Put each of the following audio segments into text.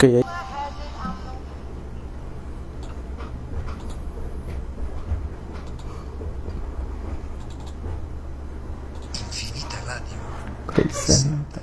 Ok. Infinita Radio. Presenta.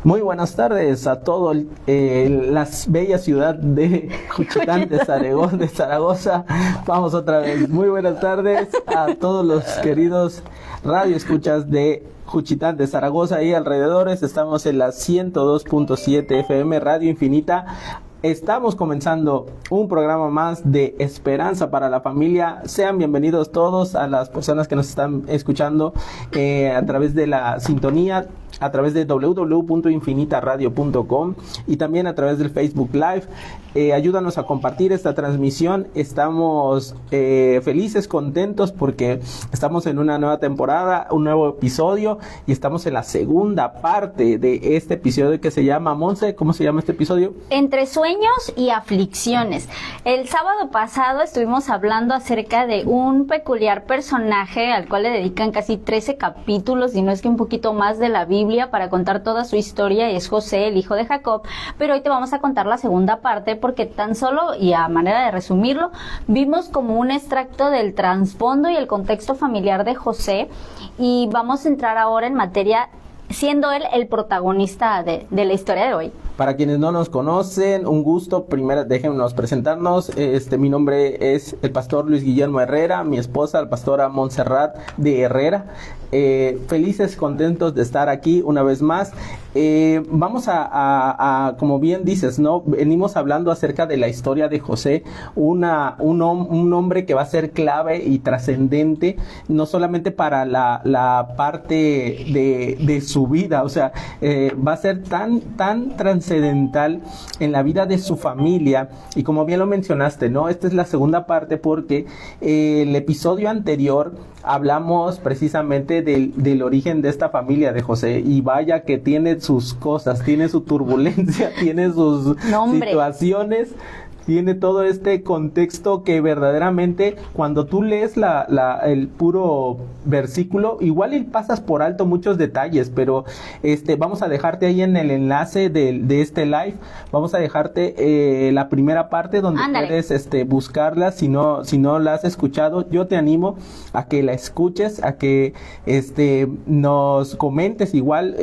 Muy buenas tardes a todo la bella ciudad de Juchitán de Zaragoza. Vamos otra vez. Muy buenas tardes a todos los queridos radioescuchas de Juchitán de Zaragoza y alrededores. Estamos en la 102.7 FM Radio Infinita. Estamos comenzando un programa más de Esperanza para la Familia. Sean bienvenidos todos a las personas que nos están escuchando a través de la sintonía, a través de www.infinitaradio.com y también a través del Facebook Live. Ayúdanos a compartir esta transmisión. Estamos felices, contentos porque estamos en una nueva temporada, un nuevo episodio y estamos en la segunda parte de este episodio que se llama, Monse, ¿cómo se llama este episodio? Entre sueños y aflicciones. El sábado pasado estuvimos hablando acerca de un peculiar personaje al cual le dedican casi 13 capítulos, y no es que un poquito más, de la Biblia para contar toda su historia, y es José, el hijo de Jacob. Pero hoy te vamos a contar la segunda parte porque tan solo, y a manera de resumirlo, vimos como un extracto del trasfondo y el contexto familiar de José, y vamos a entrar ahora en materia, siendo él el protagonista de la historia de hoy. Para quienes no nos conocen, un gusto. Primero déjennos presentarnos. Mi nombre es el pastor Luis Guillermo Herrera, mi esposa, la pastora Montserrat de Herrera. Felices, contentos de estar aquí una vez más. Vamos a, como bien dices, ¿no? Venimos hablando acerca de la historia de José, un hombre que va a ser clave y trascendente, no solamente para la parte de su vida, o sea, va a ser tan trascendental en la vida de su familia. Y como bien lo mencionaste, ¿no? Esta es la segunda parte porque el episodio anterior hablamos precisamente del origen de esta familia de José, y vaya que tiene sus cosas, tiene su turbulencia, tiene sus situaciones, tiene todo este contexto que verdaderamente cuando tú lees el puro versículo, igual y pasas por alto muchos detalles, pero vamos a dejarte ahí en el enlace de este live, vamos a dejarte la primera parte donde puedes buscarla. Si no la has escuchado, yo te animo a que la escuches, a que nos comentes igual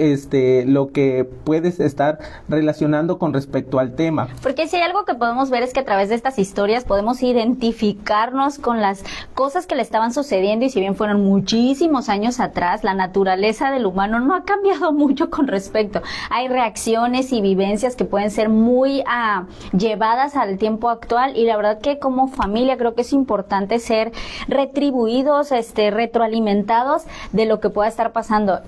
lo que puedes estar relacionando con respecto al tema. Porque si hay algo que podemos ver es que a través de estas historias podemos identificarnos con las cosas que le estaban sucediendo, y si bien fueron muchísimos años atrás, la naturaleza del humano no ha cambiado mucho con respecto. Hay reacciones y vivencias que pueden ser muy llevadas al tiempo actual, y la verdad que como familia creo que es importante ser retribuidos, retroalimentados de lo que pueda estar pasando.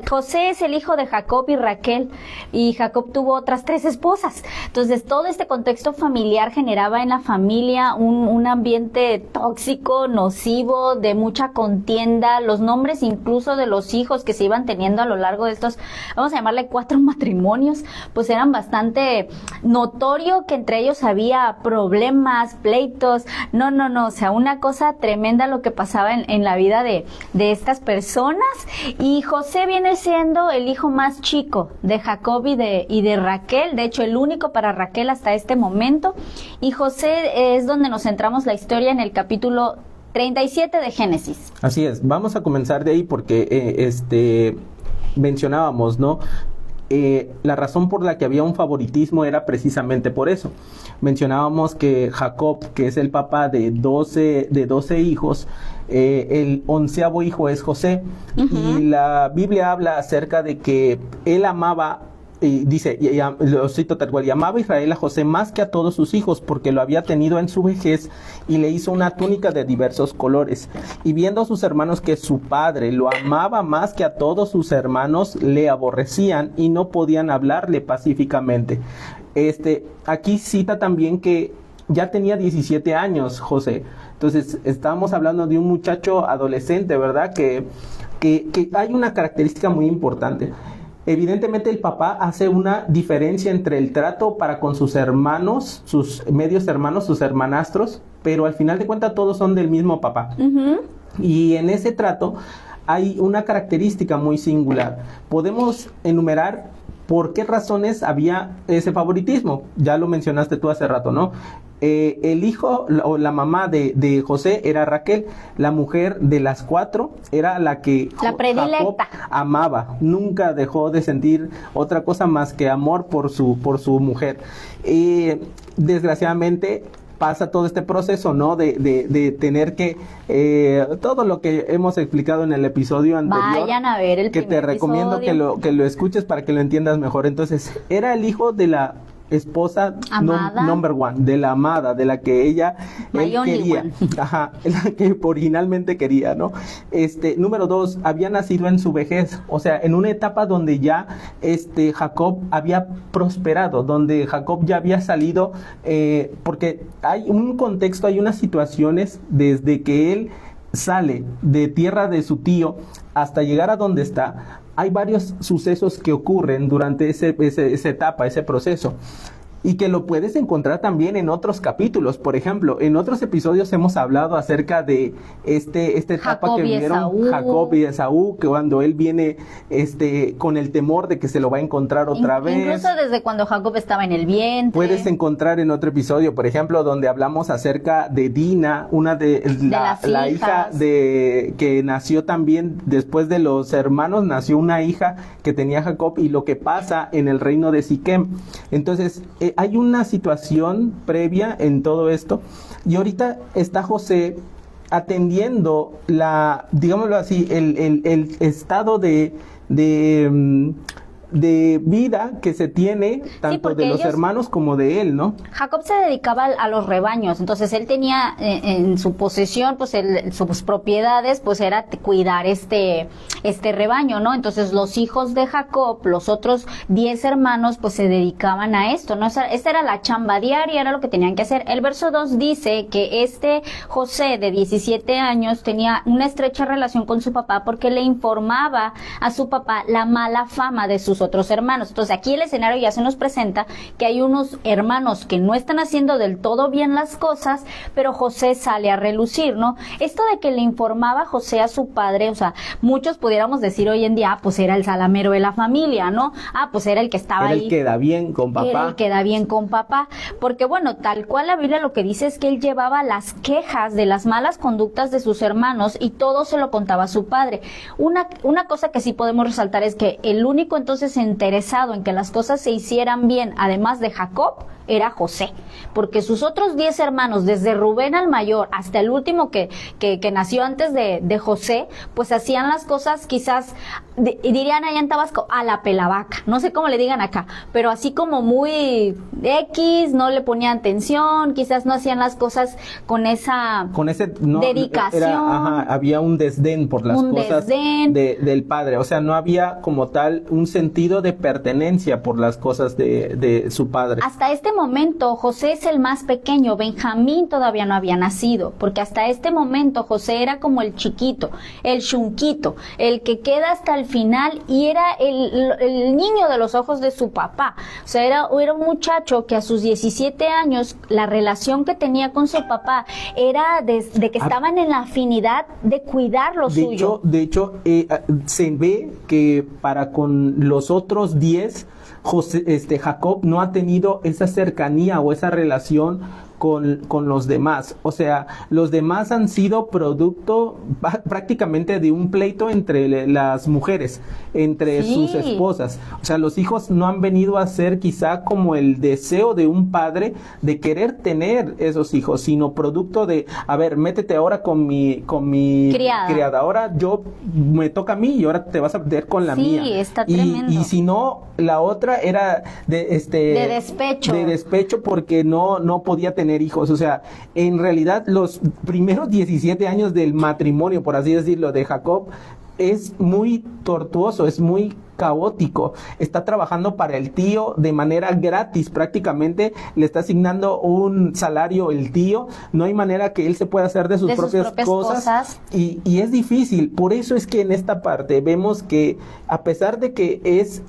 José es el hijo de Jacob y Raquel, y Jacob tuvo otras 3 esposas. Entonces todo este contexto familiar generaba en la familia un ambiente tóxico, nocivo, de mucha contienda. Los nombres incluso de los hijos que se iban teniendo a lo largo de estos, vamos a llamarle 4 matrimonios, pues eran bastante notorio que entre ellos había problemas, pleitos, o sea, una cosa tremenda lo que pasaba en la vida de estas personas. Y José viene siendo el hijo más chico de Jacob y de Raquel, de hecho el único para Raquel hasta este momento. Y José es donde nos centramos la historia en el capítulo 37 de Génesis. Así es, vamos a comenzar de ahí porque mencionábamos, ¿no? La razón por la que había un favoritismo era precisamente por eso. Mencionábamos que Jacob, que es el papá de 12 hijos, el 11º hijo es José. Uh-huh. Y la Biblia habla acerca de que él amaba y dice, lo cito tal cual, y amaba Israel a José más que a todos sus hijos, porque lo había tenido en su vejez, y le hizo una túnica de diversos colores. Y viendo a sus hermanos que su padre lo amaba más que a todos sus hermanos, le aborrecían y no podían hablarle pacíficamente. Aquí cita también que ya tenía 17 años José. Entonces, estábamos hablando de un muchacho adolescente, ¿verdad? Que hay una característica muy importante. Evidentemente el papá hace una diferencia entre el trato para con sus hermanos, sus medios hermanos, sus hermanastros, pero al final de cuentas todos son del mismo papá. Uh-huh. Y en ese trato hay una característica muy singular. Podemos enumerar por qué razones había ese favoritismo. Ya lo mencionaste tú hace rato, ¿no? El hijo o la mamá de José era Raquel, la mujer de las 4 era la que Jacob amaba, nunca dejó de sentir otra cosa más que amor por su mujer. Desgraciadamente pasa todo este proceso, ¿no? De tener que todo lo que hemos explicado en el episodio anterior. Vayan a ver el que te recomiendo que lo escuches para que lo entiendas mejor. Entonces, era el hijo de la esposa number one, de la amada, de la que él quería, ajá, la que originalmente quería, ¿no? Número 2, había nacido en su vejez, o sea, en una etapa donde ya Jacob había prosperado, donde Jacob ya había salido, porque hay un contexto, hay unas situaciones desde que él sale de tierra de su tío hasta llegar a donde está. Hay varios sucesos que ocurren durante esa etapa, ese proceso, y que lo puedes encontrar también en otros capítulos. Por ejemplo, en otros episodios hemos hablado acerca de esta etapa que vivieron Jacob y Esaú, que cuando él viene con el temor de que se lo va a encontrar otra vez. Incluso desde cuando Jacob estaba en el vientre. Puedes encontrar en otro episodio, por ejemplo, donde hablamos acerca de Dina, una de la hija que nació también después de los hermanos, nació una hija que tenía Jacob, y lo que pasa en el reino de Siquem. Entonces, hay una situación previa en todo esto, y ahorita está José atendiendo digámoslo así, el estado de vida que se tiene tanto de los hermanos como de él, ¿no? Jacob se dedicaba a los rebaños, entonces él tenía en su posesión, pues sus propiedades, pues era cuidar este rebaño, ¿no? Entonces los hijos de Jacob, los otros 10 hermanos, pues se dedicaban a esto, ¿no? Esta era la chamba diaria, era lo que tenían que hacer. El verso 2 dice que José de 17 años tenía una estrecha relación con su papá porque le informaba a su papá la mala fama de sus otros hermanos. Entonces aquí el escenario ya se nos presenta que hay unos hermanos que no están haciendo del todo bien las cosas, pero José sale a relucir, ¿no? Esto de que le informaba José a su padre, o sea, muchos pudiéramos decir hoy en día, pues era el salamero de la familia, ¿no? Pues era el que estaba ahí. Él queda bien con papá. Él queda bien con papá, porque bueno, tal cual la Biblia lo que dice es que él llevaba las quejas de las malas conductas de sus hermanos y todo se lo contaba a su padre. Una cosa que sí podemos resaltar es que el único entonces interesado en que las cosas se hicieran bien, además de Jacob, era José, porque sus otros 10 hermanos, desde Rubén al mayor hasta el último que nació antes de José, pues hacían las cosas quizás, dirían allá en Tabasco, a la pelavaca, no sé cómo le digan acá, pero así como muy X, no le ponían atención, quizás no hacían las cosas con esa dedicación. Había un desdén por las cosas del padre, o sea, no había como tal un sentido de pertenencia por las cosas de su padre. Hasta este momento José es el más pequeño, Benjamín todavía no había nacido, porque hasta este momento José era como el chiquito, el chunquito, el que queda hasta el final, y era el niño de los ojos de su papá. O sea, era un muchacho que a sus 17 años la relación que tenía con su papá era de que estaban en la afinidad de cuidar lo suyo. De hecho, se ve que para con los otros 10, Jacob no ha tenido esa cercanía o esa relación con los demás. O sea, los demás han sido producto prácticamente de un pleito entre las mujeres, entre sus esposas. O sea, los hijos no han venido a ser quizá como el deseo de un padre de querer tener esos hijos, sino producto de, a ver, métete ahora con mi criada. Ahora me toca a mí y ahora te vas a meter con la mía. Sí, está tremendo. Y si no, la otra era de despecho porque no podía tener hijos. O sea, en realidad los primeros 17 años del matrimonio, por así decirlo, de Jacob, es muy tortuoso, es muy caótico. Está trabajando para el tío de manera gratis, prácticamente le está asignando un salario el tío, no hay manera que él se pueda hacer de sus propias cosas. Y es difícil. Por eso es que en esta parte vemos que a pesar de que es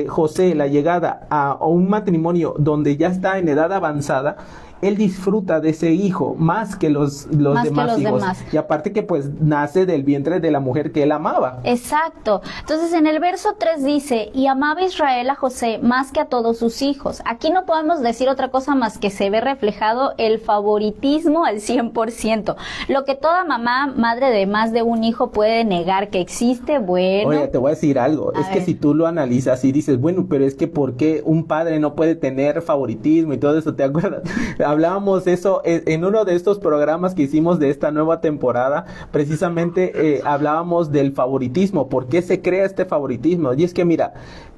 José la llegada a un matrimonio donde ya está en edad avanzada, él disfruta de ese hijo más que los demás hijos. Y aparte que pues nace del vientre de la mujer que él amaba. Exacto. Entonces en el verso 3 dice, y amaba Israel a José más que a todos sus hijos. Aquí no podemos decir otra cosa más que se ve reflejado el favoritismo al 100%. Lo que toda mamá, madre de más de un hijo puede negar que existe, bueno. Oye, te voy a decir algo. Es que si tú lo analizas y dices, bueno, pero es que ¿por qué un padre no puede tener favoritismo y todo eso? ¿Te acuerdas? Hablábamos eso en uno de estos programas que hicimos de esta nueva temporada, precisamente hablábamos del favoritismo, ¿por qué se crea este favoritismo? Y es que mira,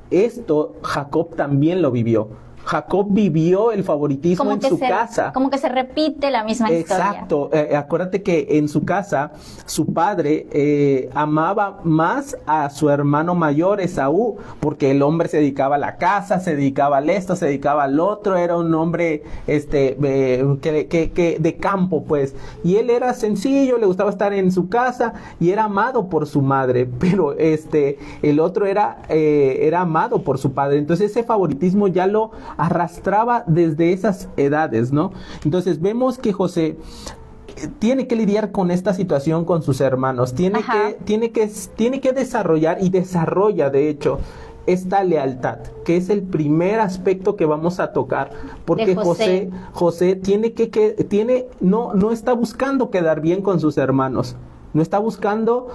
esto Jacob también lo vivió. Jacob vivió el favoritismo en su casa. Como que se repite la misma historia. Exacto. Acuérdate que en su casa, su padre amaba más a su hermano mayor, Esaú, porque el hombre se dedicaba a la casa, se dedicaba al esto, se dedicaba al otro, era un hombre de campo, pues. Y él era sencillo, le gustaba estar en su casa y era amado por su madre, pero el otro era amado por su padre. Entonces ese favoritismo ya lo arrastraba desde esas edades, ¿no? Entonces vemos que José tiene que lidiar con esta situación con sus hermanos, tiene que desarrollar y desarrolla de hecho esta lealtad, que es el primer aspecto que vamos a tocar, porque José no está buscando quedar bien con sus hermanos. No está buscando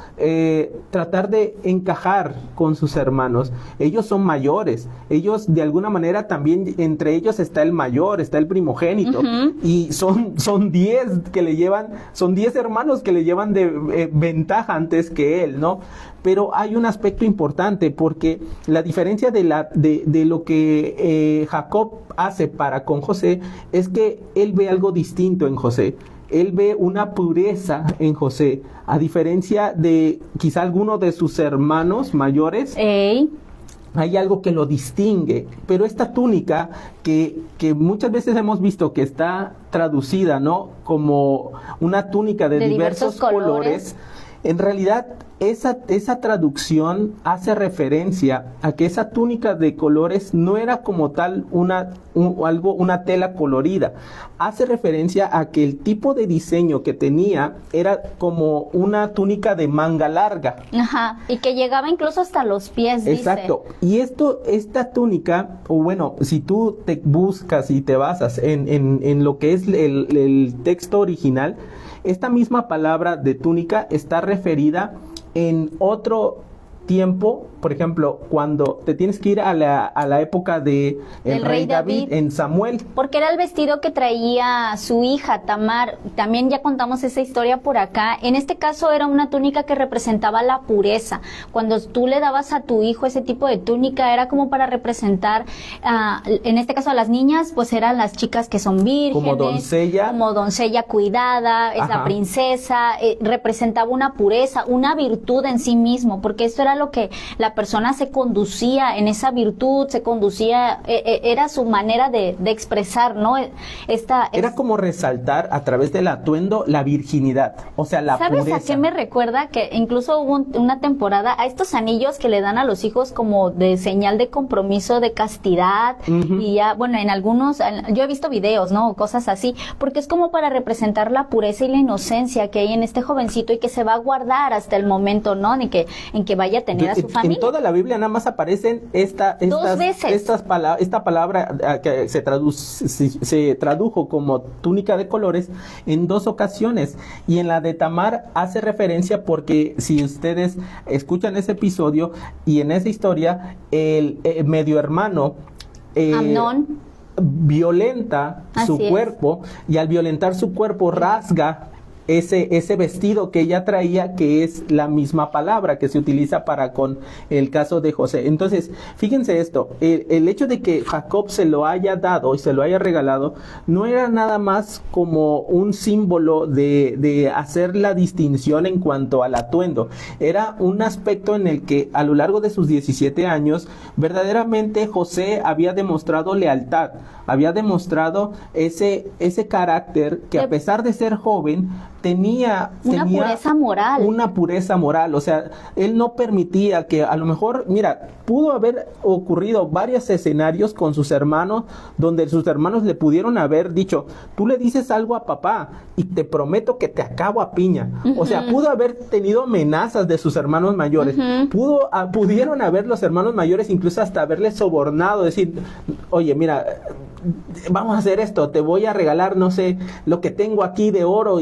tratar de encajar con sus hermanos. Ellos son mayores. Ellos, de alguna manera, también entre ellos está el mayor, está el primogénito. Y son 10 que le llevan, son 10 hermanos que le llevan de ventaja antes que él, ¿no? Pero hay un aspecto importante, porque la diferencia de lo que Jacob hace para con José es que él ve algo distinto en José. Él ve una pureza en José, a diferencia de quizá alguno de sus hermanos mayores. Hay algo que lo distingue, pero esta túnica que muchas veces hemos visto que está traducida, ¿no?, como una túnica de diversos colores. En realidad, esa traducción hace referencia a que esa túnica de colores no era como tal una tela colorida. Hace referencia a que el tipo de diseño que tenía era como una túnica de manga larga. Ajá, y que llegaba incluso hasta los pies, dice. Exacto. Y esta túnica, o bueno, si tú te buscas y te basas en lo que es el texto original, esta misma palabra de túnica está referida en otro tiempo, por ejemplo, cuando te tienes que ir a la época de el rey David en Samuel. Porque era el vestido que traía su hija Tamar. También ya contamos esa historia por acá. En este caso era una túnica que representaba la pureza. Cuando tú le dabas a tu hijo ese tipo de túnica era como para representar, en este caso a las niñas, pues eran las chicas que son vírgenes. Como doncella cuidada, es la princesa. Representaba una pureza, una virtud en sí mismo, porque esto era lo que la persona se conducía en esa virtud, era su manera de expresar, ¿no? Era como resaltar a través del atuendo la virginidad, o sea, la pureza. ¿Sabes a qué me recuerda? Que incluso hubo una temporada a estos anillos que le dan a los hijos como de señal de compromiso, de castidad, y ya, bueno, en algunos, yo he visto videos, ¿no? Cosas así, porque es como para representar la pureza y la inocencia que hay en este jovencito y que se va a guardar hasta el momento, ¿no? En que vaya tener a su En familia. toda la Biblia nada más aparecen Dos veces. esta palabra que se tradujo como túnica de colores en 2 ocasiones. Y en la de Tamar hace referencia porque si ustedes escuchan ese episodio y en esa historia, el medio hermano Amnón. violenta su Así es. cuerpo, y al violentar su cuerpo rasga ese vestido que ella traía, que es la misma palabra que se utiliza para con el caso de José. Entonces, fíjense esto, el hecho de que Jacob se lo haya dado y se lo haya regalado, no era nada más como un símbolo de hacer la distinción en cuanto al atuendo, era un aspecto en el que a lo largo de sus 17 años, verdaderamente José había demostrado lealtad, había demostrado ese carácter que, a pesar de ser joven, tenía Pureza moral. una pureza moral. O sea, él no permitía que, a lo mejor, mira, pudo haber ocurrido varios escenarios con sus hermanos, donde sus hermanos le pudieron haber dicho, tú le dices algo a papá y te prometo que te acabo a piña. O sea, pudo haber tenido amenazas de sus hermanos mayores, pudieron haber los hermanos mayores incluso hasta haberle sobornado, decir, oye, mira, vamos a hacer esto, te voy a regalar, no sé, lo que tengo aquí de oro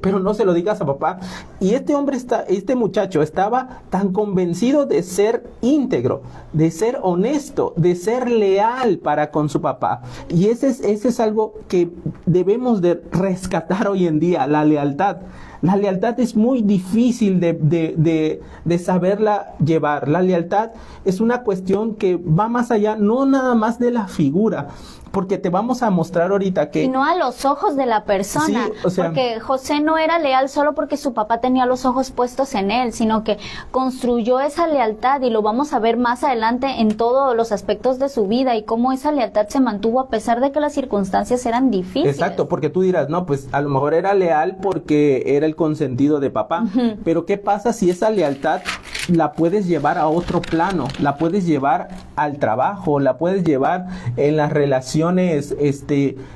pero no se lo digas a papá. Y este muchacho estaba tan convencido de ser íntegro, de ser honesto, de ser leal para con su papá. Y ese es algo que debemos de rescatar hoy en día, la lealtad. La lealtad es muy difícil de saberla llevar. La lealtad es una cuestión que va más allá, no nada más de la figura, porque te vamos a mostrar ahorita que... Sino a los ojos de la persona, Sí, o sea, porque José no era leal solo porque su papá tenía los ojos puestos en él, sino que construyó esa lealtad, y lo vamos a ver más adelante en todos los aspectos de su vida, y cómo esa lealtad se mantuvo a pesar de que las circunstancias eran difíciles. Exacto, porque tú dirás, no, pues a lo mejor era leal porque era el consentido de papá, pero ¿qué pasa si esa lealtad la puedes llevar a otro plano? La puedes llevar al trabajo, la puedes llevar en las relaciones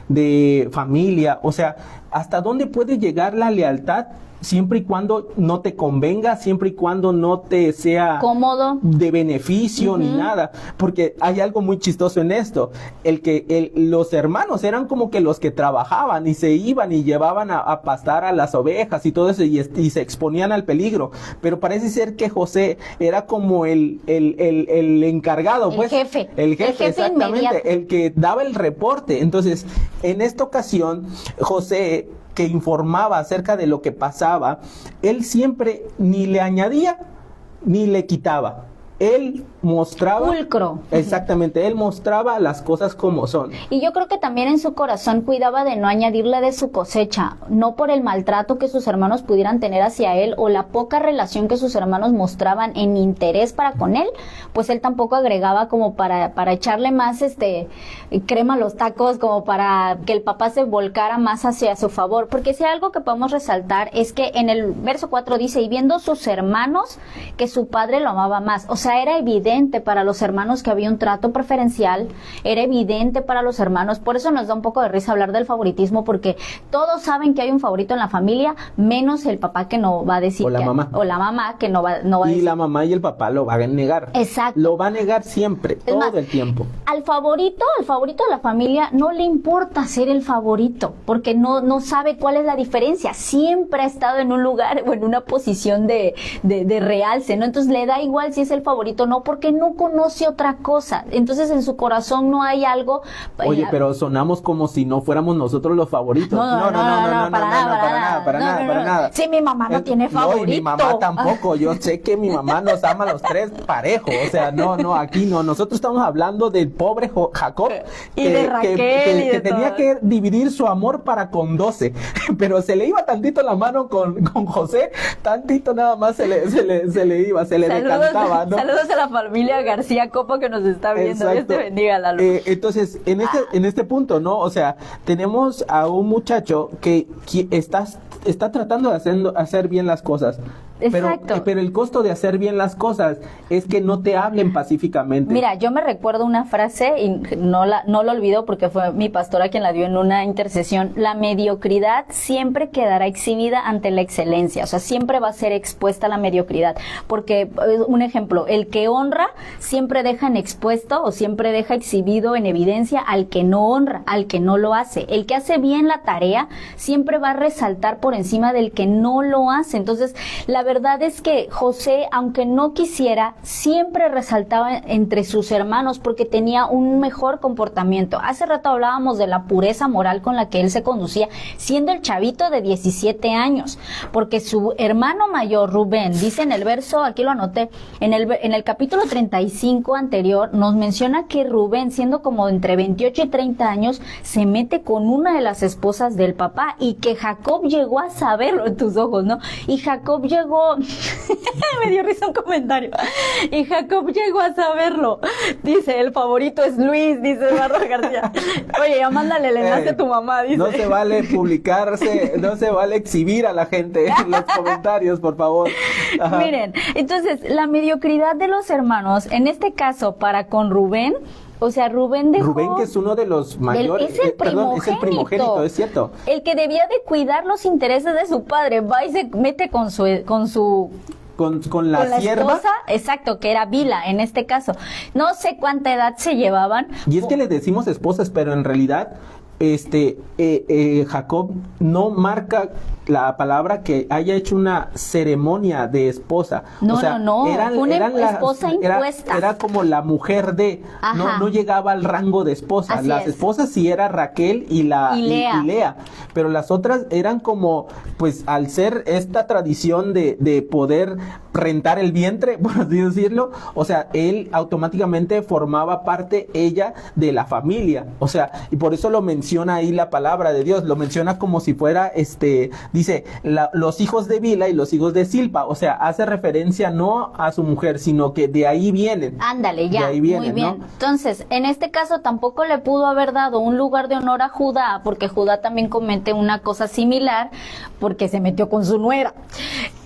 de familia. O sea, ¿hasta dónde puede llegar la lealtad? Siempre y cuando no te convenga, siempre y cuando no te sea cómodo, de beneficio ni nada, porque hay algo muy chistoso en esto, los hermanos eran como que los que trabajaban y se iban y llevaban a pastar a las ovejas y todo eso, y se exponían al peligro, pero parece ser que José era como el encargado, el pues, jefe exactamente, inmediato, el que daba el reporte. Entonces, en esta ocasión, José, que informaba acerca de lo que pasaba, él siempre ni le añadía ni le quitaba. Él mostraba... pulcro. Exactamente, él mostraba las cosas como son. Y yo creo que también en su corazón cuidaba de no añadirle de su cosecha, no por el maltrato que sus hermanos pudieran tener hacia él o la poca relación que sus hermanos mostraban en interés para con él, pues él tampoco agregaba como para echarle más crema a los tacos, como para que el papá se volcara más hacia su favor. Porque si hay algo que podemos resaltar es que en el verso 4 dice, y viendo sus hermanos que su padre lo amaba más. O sea, era evidente para los hermanos que había un trato preferencial, era evidente para los hermanos. Por eso nos da un poco de risa hablar del favoritismo, porque todos saben que hay un favorito en la familia, menos el papá, que no va a decir, o la mamá que no va a y decir. La mamá y el papá lo van a negar. Exacto. Lo va a negar siempre, todo más, el tiempo. Al favorito de la familia no le importa ser el favorito, porque no sabe cuál es la diferencia. Siempre ha estado en un lugar o en una posición de realce, ¿no? Entonces le da igual si es el favorito o no, porque no conoce otra cosa. Entonces en su corazón no hay algo... Oye, pero sonamos como si no fuéramos nosotros los favoritos. No, para nada. Sí, mi mamá no tiene favorito. No, y mi mamá tampoco. Yo sé que mi mamá nos ama a los tres parejo. O sea, no, aquí no. Nosotros estamos hablando del pobre Jacob. Y de Raquel. Que tenía que dividir su amor para con 12. Pero se le iba tantito la mano con José. Tantito nada más se le iba, se le decantaba, ¿no? Saludos a la familia García Copo que nos está viendo. Dios te bendiga, Lalo. Entonces, en este punto, ¿no? O sea, tenemos a un muchacho que está tratando de hacer bien las cosas. Exacto. Pero el costo de hacer bien las cosas es que no te hablen pacíficamente. Mira, yo me recuerdo una frase y no la olvido porque fue mi pastora quien la dio en una intercesión. La mediocridad siempre quedará exhibida ante la excelencia, o sea, siempre va a ser expuesta a la mediocridad, porque un ejemplo, el que honra siempre deja en expuesto o siempre deja exhibido en evidencia al que no honra, al que no lo hace. El que hace bien la tarea siempre va a resaltar por encima del que no lo hace. Entonces, la verdad es que José, aunque no quisiera, siempre resaltaba entre sus hermanos porque tenía un mejor comportamiento. Hace rato hablábamos de la pureza moral con la que él se conducía, siendo el chavito de 17 años, porque su hermano mayor, Rubén, dice en el verso, aquí lo anoté, en el capítulo 35 anterior, nos menciona que Rubén, siendo como entre 28 y 30 años, se mete con una de las esposas del papá y que Jacob llegó a saberlo en tus ojos, ¿no? Y Jacob llegó, me dio risa un comentario, y Jacob llegó a saberlo. Dice, el favorito es Luis, dice Eduardo García. Oye, ya mándale el enlace a tu mamá, dice. No se vale publicarse, no se vale exhibir a la gente en los comentarios, por favor. Ajá. Miren, entonces, la mediocridad de los hermanos, en este caso, para con Rubén, o sea, Rubén, que es uno de los mayores, es el primogénito, es cierto. El que debía de cuidar los intereses de su padre, va y se mete con la sierva. Esposa, exacto, que era Bila en este caso. No sé cuánta edad se llevaban. Y es que le decimos esposas, pero en realidad Jacob no marca la palabra que haya hecho una ceremonia de esposa. No, fue una esposa impuesta. Era como la mujer de, no llegaba al rango de esposa. Así las es. esposas sí era Raquel y Lea, pero las otras eran como, pues al ser esta tradición de poder rentar el vientre, por así decirlo, o sea, él automáticamente formaba parte ella de la familia, o sea, y por eso lo menciona ahí la palabra de Dios, lo menciona como si fuera, dice, los hijos de Bila y los hijos de Silpa, o sea, hace referencia no a su mujer, sino que de ahí vienen. Ándale, ya, de ahí vienen, muy bien. ¿no? Entonces, en este caso tampoco le pudo haber dado un lugar de honor a Judá, porque Judá también comete una cosa similar, porque se metió con su nuera.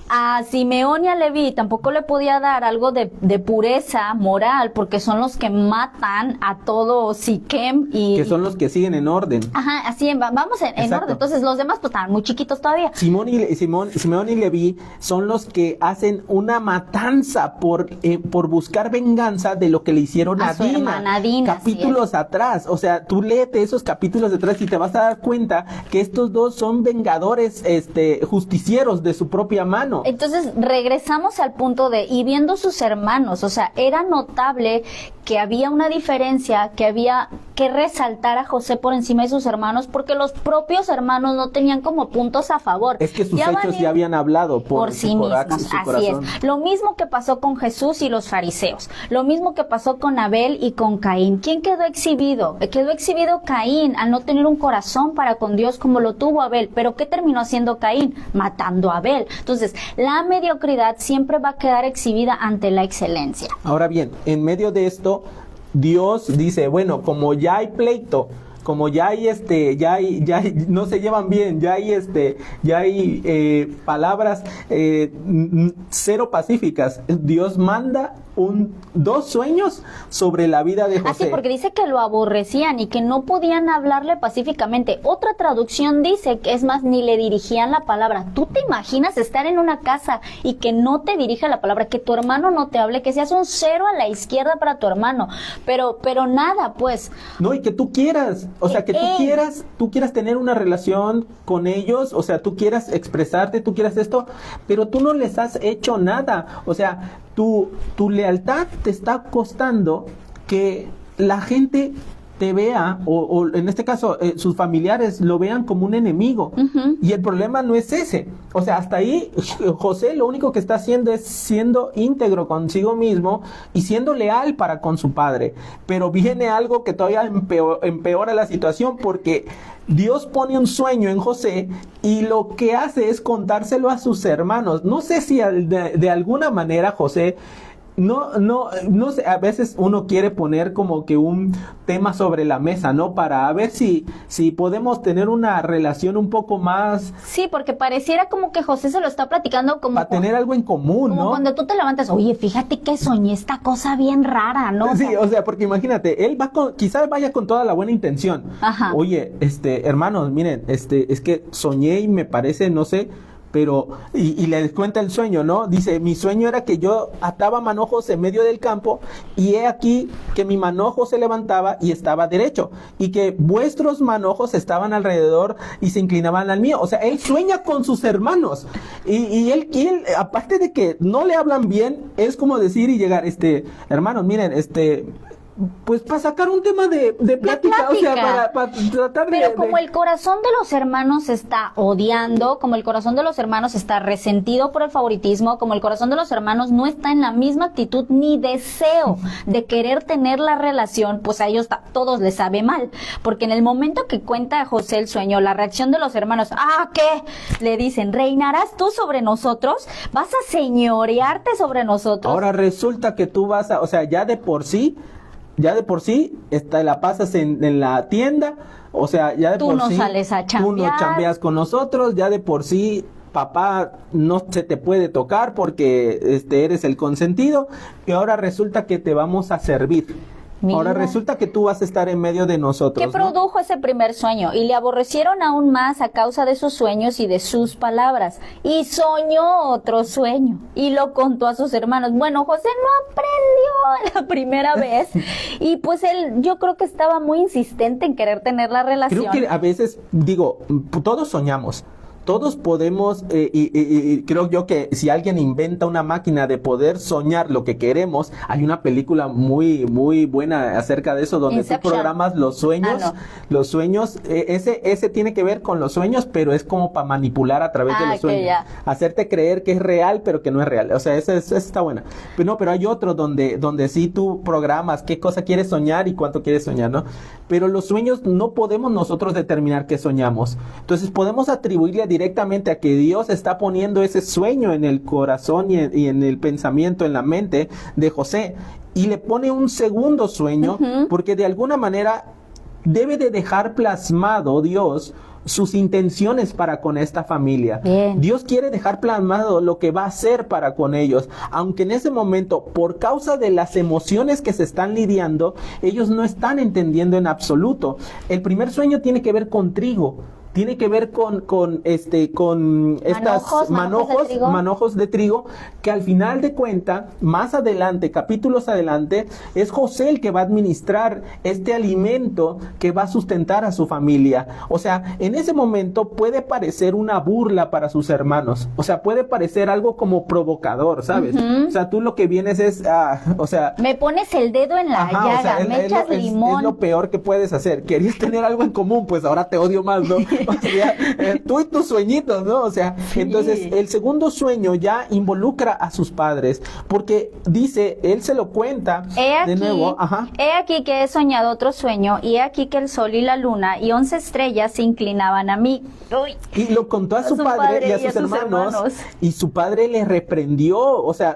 A Simeón y a Leví tampoco le podía dar algo de pureza moral, porque son los que matan a todo Siquem y... Que son los que siguen en orden. Ajá, así, vamos en orden. Entonces, los demás pues estaban muy chiquitos todavía. Simeón y Leví son los que hacen una matanza por buscar venganza de lo que le hicieron a su hermana Dina, capítulos atrás. O sea, tú léete esos capítulos de atrás y te vas a dar cuenta que estos dos son vengadores, justicieros de su propia mano. Entonces regresamos al punto y viendo sus hermanos, o sea, era notable que había una diferencia, que había que resaltar a José por encima de sus hermanos, porque los propios hermanos no tenían como puntos a favor. Es que sus hechos ya habían hablado por sí mismos, así es. Lo mismo que pasó con Jesús y los fariseos, lo mismo que pasó con Abel y con Caín. ¿Quién quedó exhibido? Quedó exhibido Caín al no tener un corazón para con Dios como lo tuvo Abel. ¿Pero qué terminó haciendo Caín? Matando a Abel. Entonces, la mediocridad siempre va a quedar exhibida ante la excelencia. Ahora bien, en medio de esto, Dios dice, bueno, como ya hay pleito, como ya hay no se llevan bien, ya hay palabras cero pacíficas, Dios manda dos sueños sobre la vida de José. Así, porque dice que lo aborrecían y que no podían hablarle pacíficamente. Otra traducción dice que, es más, ni le dirigían la palabra. ¿Tú te imaginas estar en una casa y que no te dirija la palabra, que tu hermano no te hable, que seas un cero a la izquierda para tu hermano? Pero nada, pues. No, y que tú quieras, o sea, que tú quieras tener una relación con ellos, o sea, tú quieras expresarte, tú quieras esto, pero tú no les has hecho nada, o sea, tu lealtad te está costando que la gente te vea, o en este caso, sus familiares lo vean como un enemigo. Uh-huh. Y el problema no es ese. O sea, hasta ahí José lo único que está haciendo es siendo íntegro consigo mismo y siendo leal para con su padre. Pero viene algo que todavía empeora la situación, porque Dios pone un sueño en José y lo que hace es contárselo a sus hermanos. No sé si de alguna manera José no sé, a veces uno quiere poner como que un tema sobre la mesa, ¿no? Para ver si podemos tener una relación un poco más... Sí, porque pareciera como que José se lo está platicando como... Para tener algo en común, como ¿no? cuando tú te levantas, oye, fíjate que soñé esta cosa bien rara, ¿no? Sí, o sea, porque imagínate, él va quizás vaya con toda la buena intención. Ajá. Oye, hermanos, miren, es que soñé y me parece, no sé... Pero, y les cuenta el sueño, ¿no? Dice, mi sueño era que yo ataba manojos en medio del campo y he aquí que mi manojo se levantaba y estaba derecho y que vuestros manojos estaban alrededor y se inclinaban al mío. O sea, él sueña con sus hermanos y él, aparte de que no le hablan bien, es como decir y llegar, hermanos, miren, pues para sacar un tema de plática, o sea, para tratar de... Pero como el corazón de los hermanos está odiando, como el corazón de los hermanos está resentido por el favoritismo, como el corazón de los hermanos no está en la misma actitud ni deseo de querer tener la relación, pues a ellos todos les sabe mal. Porque en el momento que cuenta José el sueño, la reacción de los hermanos, ¿qué? Le dicen, ¿reinarás tú sobre nosotros? ¿Vas a señorearte sobre nosotros? Ahora resulta que tú vas a, o sea, ya de por sí, la pasas en la tienda, o sea, ya de tú por no sí, sales a chambear. tú no chambeas con nosotros, ya de por sí, papá no se te puede tocar porque eres el consentido, y ahora resulta que te vamos a servir. Mira. Ahora resulta que tú vas a estar en medio de nosotros. ¿Qué produjo ese primer sueño? Y le aborrecieron aún más a causa de sus sueños y de sus palabras. Y soñó otro sueño y lo contó a sus hermanos. Bueno, José no aprendió la primera vez y pues él, yo creo que estaba muy insistente en querer tener la relación. Creo que a veces, digo, todos soñamos. Todos podemos, y creo yo que si alguien inventa una máquina de poder soñar lo que queremos, hay una película muy, muy buena acerca de eso, donde Inception. tú programas los sueños, No. los sueños, ese tiene que ver con los sueños, pero es como para manipular a través de los sueños, ya. hacerte creer que es real, pero que no es real, o sea, esa está buena. Pero hay otro donde sí tú programas qué cosa quieres soñar y cuánto quieres soñar, ¿no? Pero los sueños no podemos nosotros determinar qué soñamos, entonces podemos atribuirle directamente a que Dios está poniendo ese sueño en el corazón y en el pensamiento, en la mente de José, y le pone un segundo sueño, porque de alguna manera debe de dejar plasmado Dios sus intenciones para con esta familia. Bien. Dios quiere dejar plasmado lo que va a hacer para con ellos, aunque en ese momento, por causa de las emociones que se están lidiando, ellos no están entendiendo en absoluto. El primer sueño tiene que ver con trigo. Tiene que ver con estas manojos de trigo, que al final de cuenta, más adelante, capítulos adelante, es José el que va a administrar este alimento que va a sustentar a su familia. O sea, en ese momento puede parecer una burla para sus hermanos. O sea, puede parecer algo como provocador, ¿sabes? O sea, tú lo que vienes es, me pones el dedo en la llaga, o sea, me echas limón. Es lo peor que puedes hacer. Querías tener algo en común, pues ahora te odio más, ¿no? O sea, tú y tus sueñitos, ¿no? O sea, sí. Entonces el segundo sueño ya involucra a sus padres, porque dice, él se lo cuenta de nuevo. He aquí que he soñado otro sueño, y he aquí que el sol y la luna y 11 estrellas se inclinaban a mí. Uy. Y lo contó a su padre y a sus hermanos, y su padre le reprendió, o sea,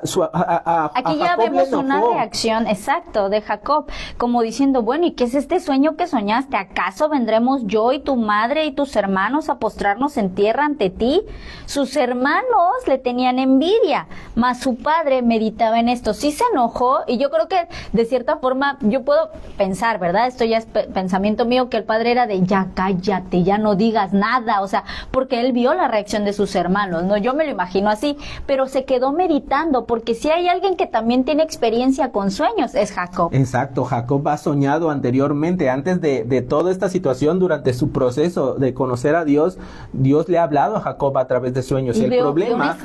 aquí ya vemos una reacción, exacto, de Jacob, como diciendo, bueno, ¿y qué es este sueño que soñaste? ¿Acaso vendremos yo y tu madre y tus hermanos a postrarnos en tierra ante ti? Sus hermanos le tenían envidia, mas su padre meditaba en esto. Sí se enojó, y yo creo que de cierta forma yo puedo pensar, ¿verdad? Esto ya es pensamiento mío, que el padre era de ya cállate, ya no digas nada, o sea, porque él vio la reacción de sus hermanos, ¿no? Yo me lo imagino así, pero se quedó meditando, porque si hay alguien que también tiene experiencia con sueños, es Jacob. Exacto, Jacob ha soñado anteriormente, antes de toda esta situación, durante su proceso de conocer a Dios, Dios le ha hablado a Jacob a través de sueños. Y el problema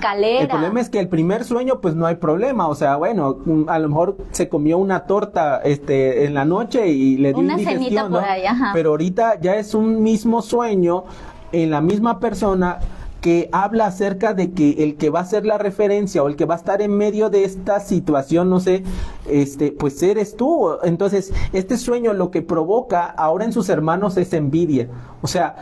es que el primer sueño, pues no hay problema, o sea, bueno, a lo mejor se comió una torta en la noche y le dio una indigestión, cenita por ahí, ajá. Pero ahorita ya es un mismo sueño en la misma persona, que habla acerca de que el que va a ser la referencia o el que va a estar en medio de esta situación, no sé, pues eres tú. Entonces, este sueño lo que provoca ahora en sus hermanos es envidia. O sea,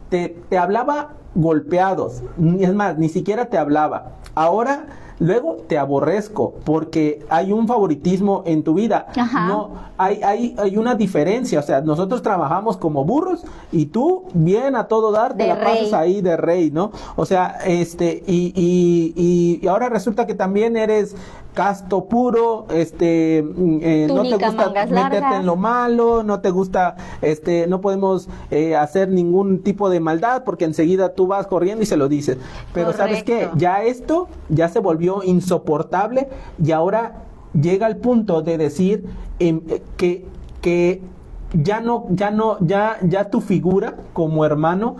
te hablaba golpeados, es más, ni siquiera te hablaba. Ahora luego te aborrezco porque hay un favoritismo en tu vida. Ajá. No, hay una diferencia, o sea, nosotros trabajamos como burros y tú bien a todo dar, te De la rey. pasas ahí de rey, ¿no? O sea, y ahora resulta que también eres casto puro, no te Túnica, gusta mangas meterte largas. en lo malo, no te gusta, no podemos hacer ningún tipo de maldad porque enseguida tú vas corriendo y se lo dices. Pero ¿sabes qué? Correcto. Ya esto ya se volvió insoportable y ahora llega al punto de decir que ya tu figura como hermano,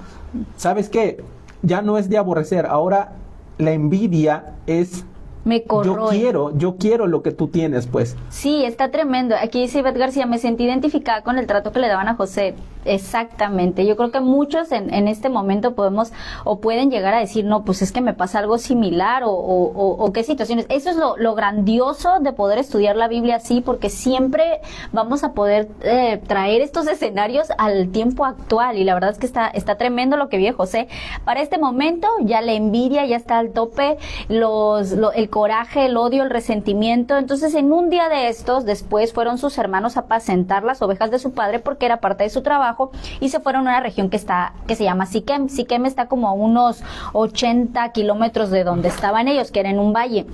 ¿sabes qué? Ya no es de aborrecer, ahora la envidia es Me corroe. yo quiero lo que tú tienes, pues. Sí, está tremendo. Aquí dice Ivette García, me sentí identificada con el trato que le daban a José. Exactamente. Yo creo que muchos en este momento podemos o pueden llegar a decir, no, pues es que me pasa algo similar o qué situaciones. Eso es lo grandioso de poder estudiar la Biblia así, porque siempre vamos a poder traer estos escenarios al tiempo actual y la verdad es que está tremendo lo que vive José. Para este momento ya la envidia ya está al tope, el coraje, el odio, el resentimiento. Entonces en un día de estos, después fueron sus hermanos a apacentar las ovejas de su padre porque era parte de su trabajo y se fueron a una región que se llama Siquem. Siquem está como a unos 80 kilómetros de donde estaban ellos, que era en un valle.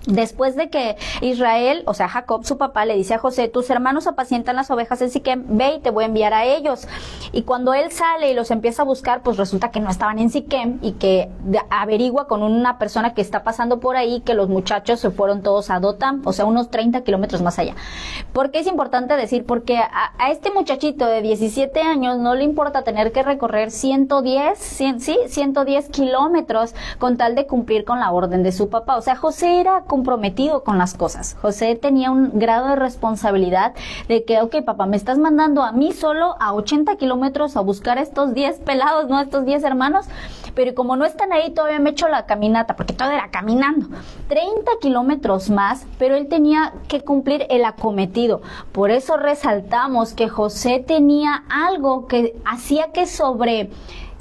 Después de que Israel, o sea Jacob, su papá, le dice a José, tus hermanos apacientan las ovejas en Siquem, ve y te voy a enviar a ellos. Y cuando él sale y los empieza a buscar, pues resulta que no estaban en Siquem y que averigua con una persona que está pasando por ahí que los muchachos se fueron todos a Dotam, o sea, unos 30 kilómetros más allá. ¿Por qué es importante decir? Porque a este muchachito de 17 años no le importa tener que recorrer 110 kilómetros con tal de cumplir con la orden de su papá. O sea, José era comprometido con las cosas. José tenía un grado de responsabilidad de que, ok, papá, me estás mandando a mí solo a 80 kilómetros a buscar a estos 10 pelados, ¿no? Estos 10 hermanos, pero como no están ahí, todavía me echo la caminata, porque todo era caminando. 30 kilómetros más, pero él tenía que cumplir el acometido. Por eso resaltamos que José tenía algo que hacía que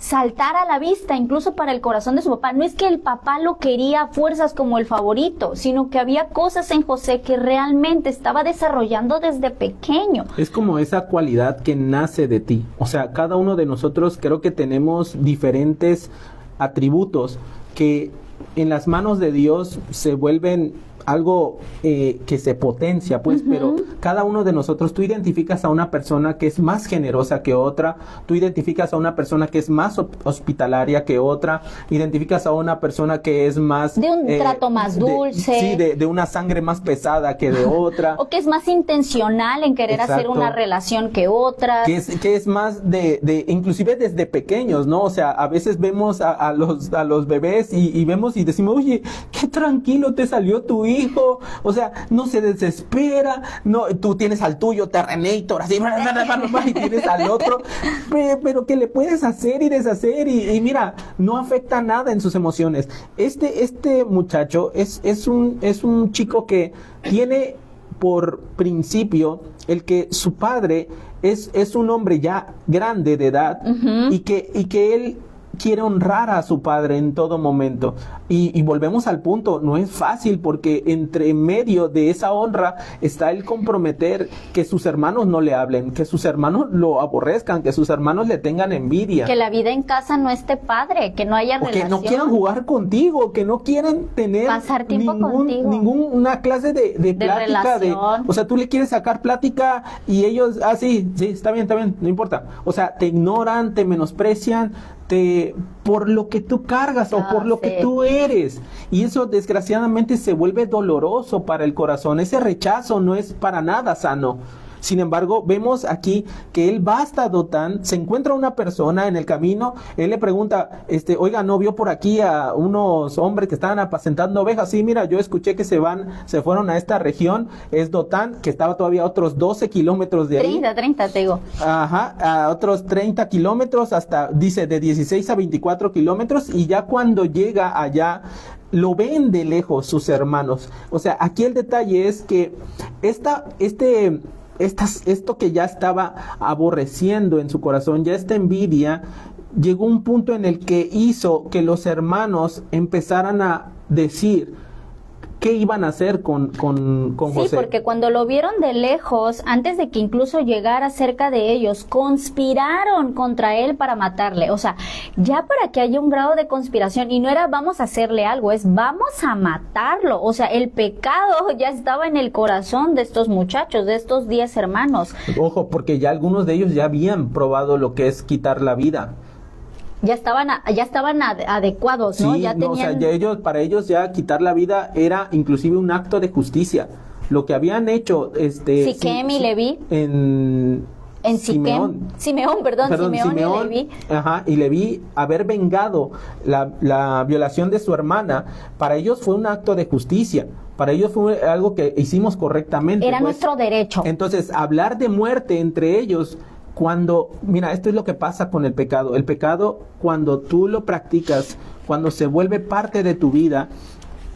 saltar a la vista, incluso para el corazón de su papá. No es que el papá lo quería a fuerzas como el favorito, sino que había cosas en José que realmente estaba desarrollando desde pequeño. Es como esa cualidad que nace de ti. O sea, cada uno de nosotros creo que tenemos diferentes atributos que en las manos de Dios se vuelven algo que se potencia, pues, pero cada uno de nosotros, tú identificas a una persona que es más generosa que otra, tú identificas a una persona que es más hospitalaria que otra, identificas a una persona que es más... de un trato más dulce. De una sangre más pesada que de otra. O que es más intencional en querer hacer una relación que otra. Que es más inclusive desde pequeños, ¿no? O sea, a veces vemos a los bebés y vemos y decimos, oye, qué tranquilo te salió tu hijo, o sea, no se desespera, no, tú tienes al tuyo Terrenator, así, y tienes al otro, pero que le puedes hacer y deshacer y mira, no afecta nada en sus emociones. Este muchacho es un chico que tiene por principio el que su padre es un hombre ya grande de edad y que él quiere honrar a su padre en todo momento. Y volvemos al punto, no es fácil porque entre medio de esa honra está el comprometer que sus hermanos no le hablen, que sus hermanos lo aborrezcan, que sus hermanos le tengan envidia. Que la vida en casa no esté padre, que no haya relación. Que no quieran jugar contigo, que no quieran tener pasar tiempo contigo. Ninguna clase de plática. Relación. O sea, tú le quieres sacar plática y ellos, sí, está bien, no importa. O sea, te ignoran, te menosprecian, por lo que tú cargas o por lo que tú eres, y eso desgraciadamente se vuelve doloroso para el corazón. Ese rechazo no es para nada sano. Sin embargo, vemos aquí que él va hasta Dotán, se encuentra una persona en el camino, él le pregunta, oiga, ¿no vio por aquí a unos hombres que estaban apacentando ovejas? Sí, mira, yo escuché que se fueron a esta región, es Dotán, que estaba todavía a otros 12 kilómetros de ahí. 30, te digo. Ajá, a otros 30 kilómetros, hasta, dice, de 16 a 24 kilómetros, y ya cuando llega allá, lo ven de lejos sus hermanos. O sea, aquí el detalle es que esto que ya estaba aborreciendo en su corazón, ya esta envidia, llegó un punto en el que hizo que los hermanos empezaran a decir, qué iban a hacer con José. Sí, porque cuando lo vieron de lejos, antes de que incluso llegara cerca de ellos, conspiraron contra él para matarle. O sea, ya para que haya un grado de conspiración, y no era vamos a hacerle algo, es vamos a matarlo. O sea, el pecado ya estaba en el corazón de estos muchachos, de estos 10 hermanos. Ojo, porque ya algunos de ellos ya habían probado lo que es quitar la vida. Ya estaban adecuados, ¿no? Sí, Ya tenían... o sea, para ellos ya quitar la vida era inclusive un acto de justicia. Lo que habían hecho, Siquem y Leví. En Simeón y Leví. Ajá, y Leví, haber vengado la violación de su hermana, para ellos fue un acto de justicia. Para ellos fue algo que hicimos correctamente. Era nuestro derecho. Entonces, hablar de muerte entre ellos, mira, esto es lo que pasa con el pecado. El pecado, cuando tú lo practicas, cuando se vuelve parte de tu vida,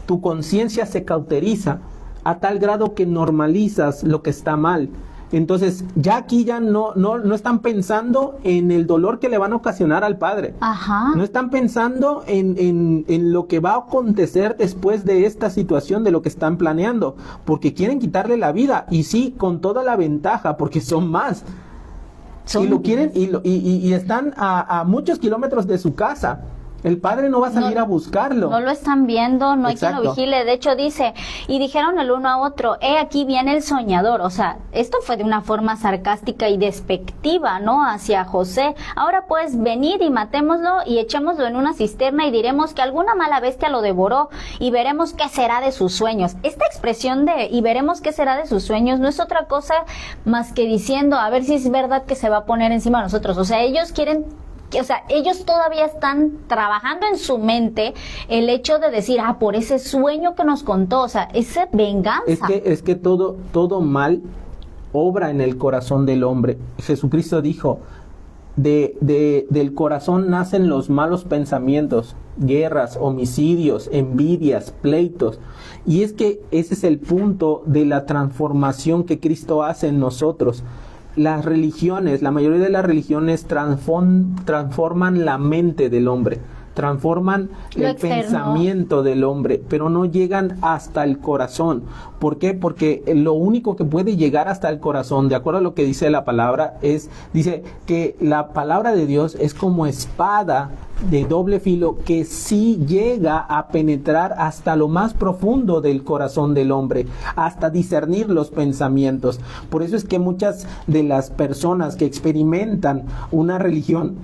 tu conciencia se cauteriza a tal grado que normalizas lo que está mal. Entonces, ya aquí ya no están pensando en el dolor que le van a ocasionar al padre. Ajá. No están pensando en lo que va a acontecer después de esta situación, de lo que están planeando, porque quieren quitarle la vida, y sí, con toda la ventaja, porque son más. Y lo quieren, y están a muchos kilómetros de su casa. El padre no va a salir a buscarlo. No lo están viendo, no hay quien lo Exacto. vigile. De hecho dice, y dijeron el uno a otro, aquí viene el soñador. O sea, esto fue de una forma sarcástica y despectiva, ¿no? Hacia José. Ahora pues, venid y matémoslo y echémoslo en una cisterna y diremos que alguna mala bestia lo devoró y veremos qué será de sus sueños. Esta expresión de y veremos qué será de sus sueños no es otra cosa más que diciendo, a ver si es verdad que se va a poner encima de nosotros. O sea, ellos ellos todavía están trabajando en su mente el hecho de decir, por ese sueño que nos contó, o sea, esa venganza. Es que todo mal obra en el corazón del hombre. Jesucristo dijo, del corazón nacen los malos pensamientos, guerras, homicidios, envidias, pleitos. Y es que ese es el punto de la transformación que Cristo hace en nosotros. Las religiones, la mayoría de las religiones transforman la mente del hombre, transforman el pensamiento del hombre, pero no llegan hasta el corazón. ¿Por qué? Porque lo único que puede llegar hasta el corazón, de acuerdo a lo que dice la palabra, dice que la palabra de Dios es como espada de doble filo que sí llega a penetrar hasta lo más profundo del corazón del hombre, hasta discernir los pensamientos. Por eso es que muchas de las personas que experimentan una religión,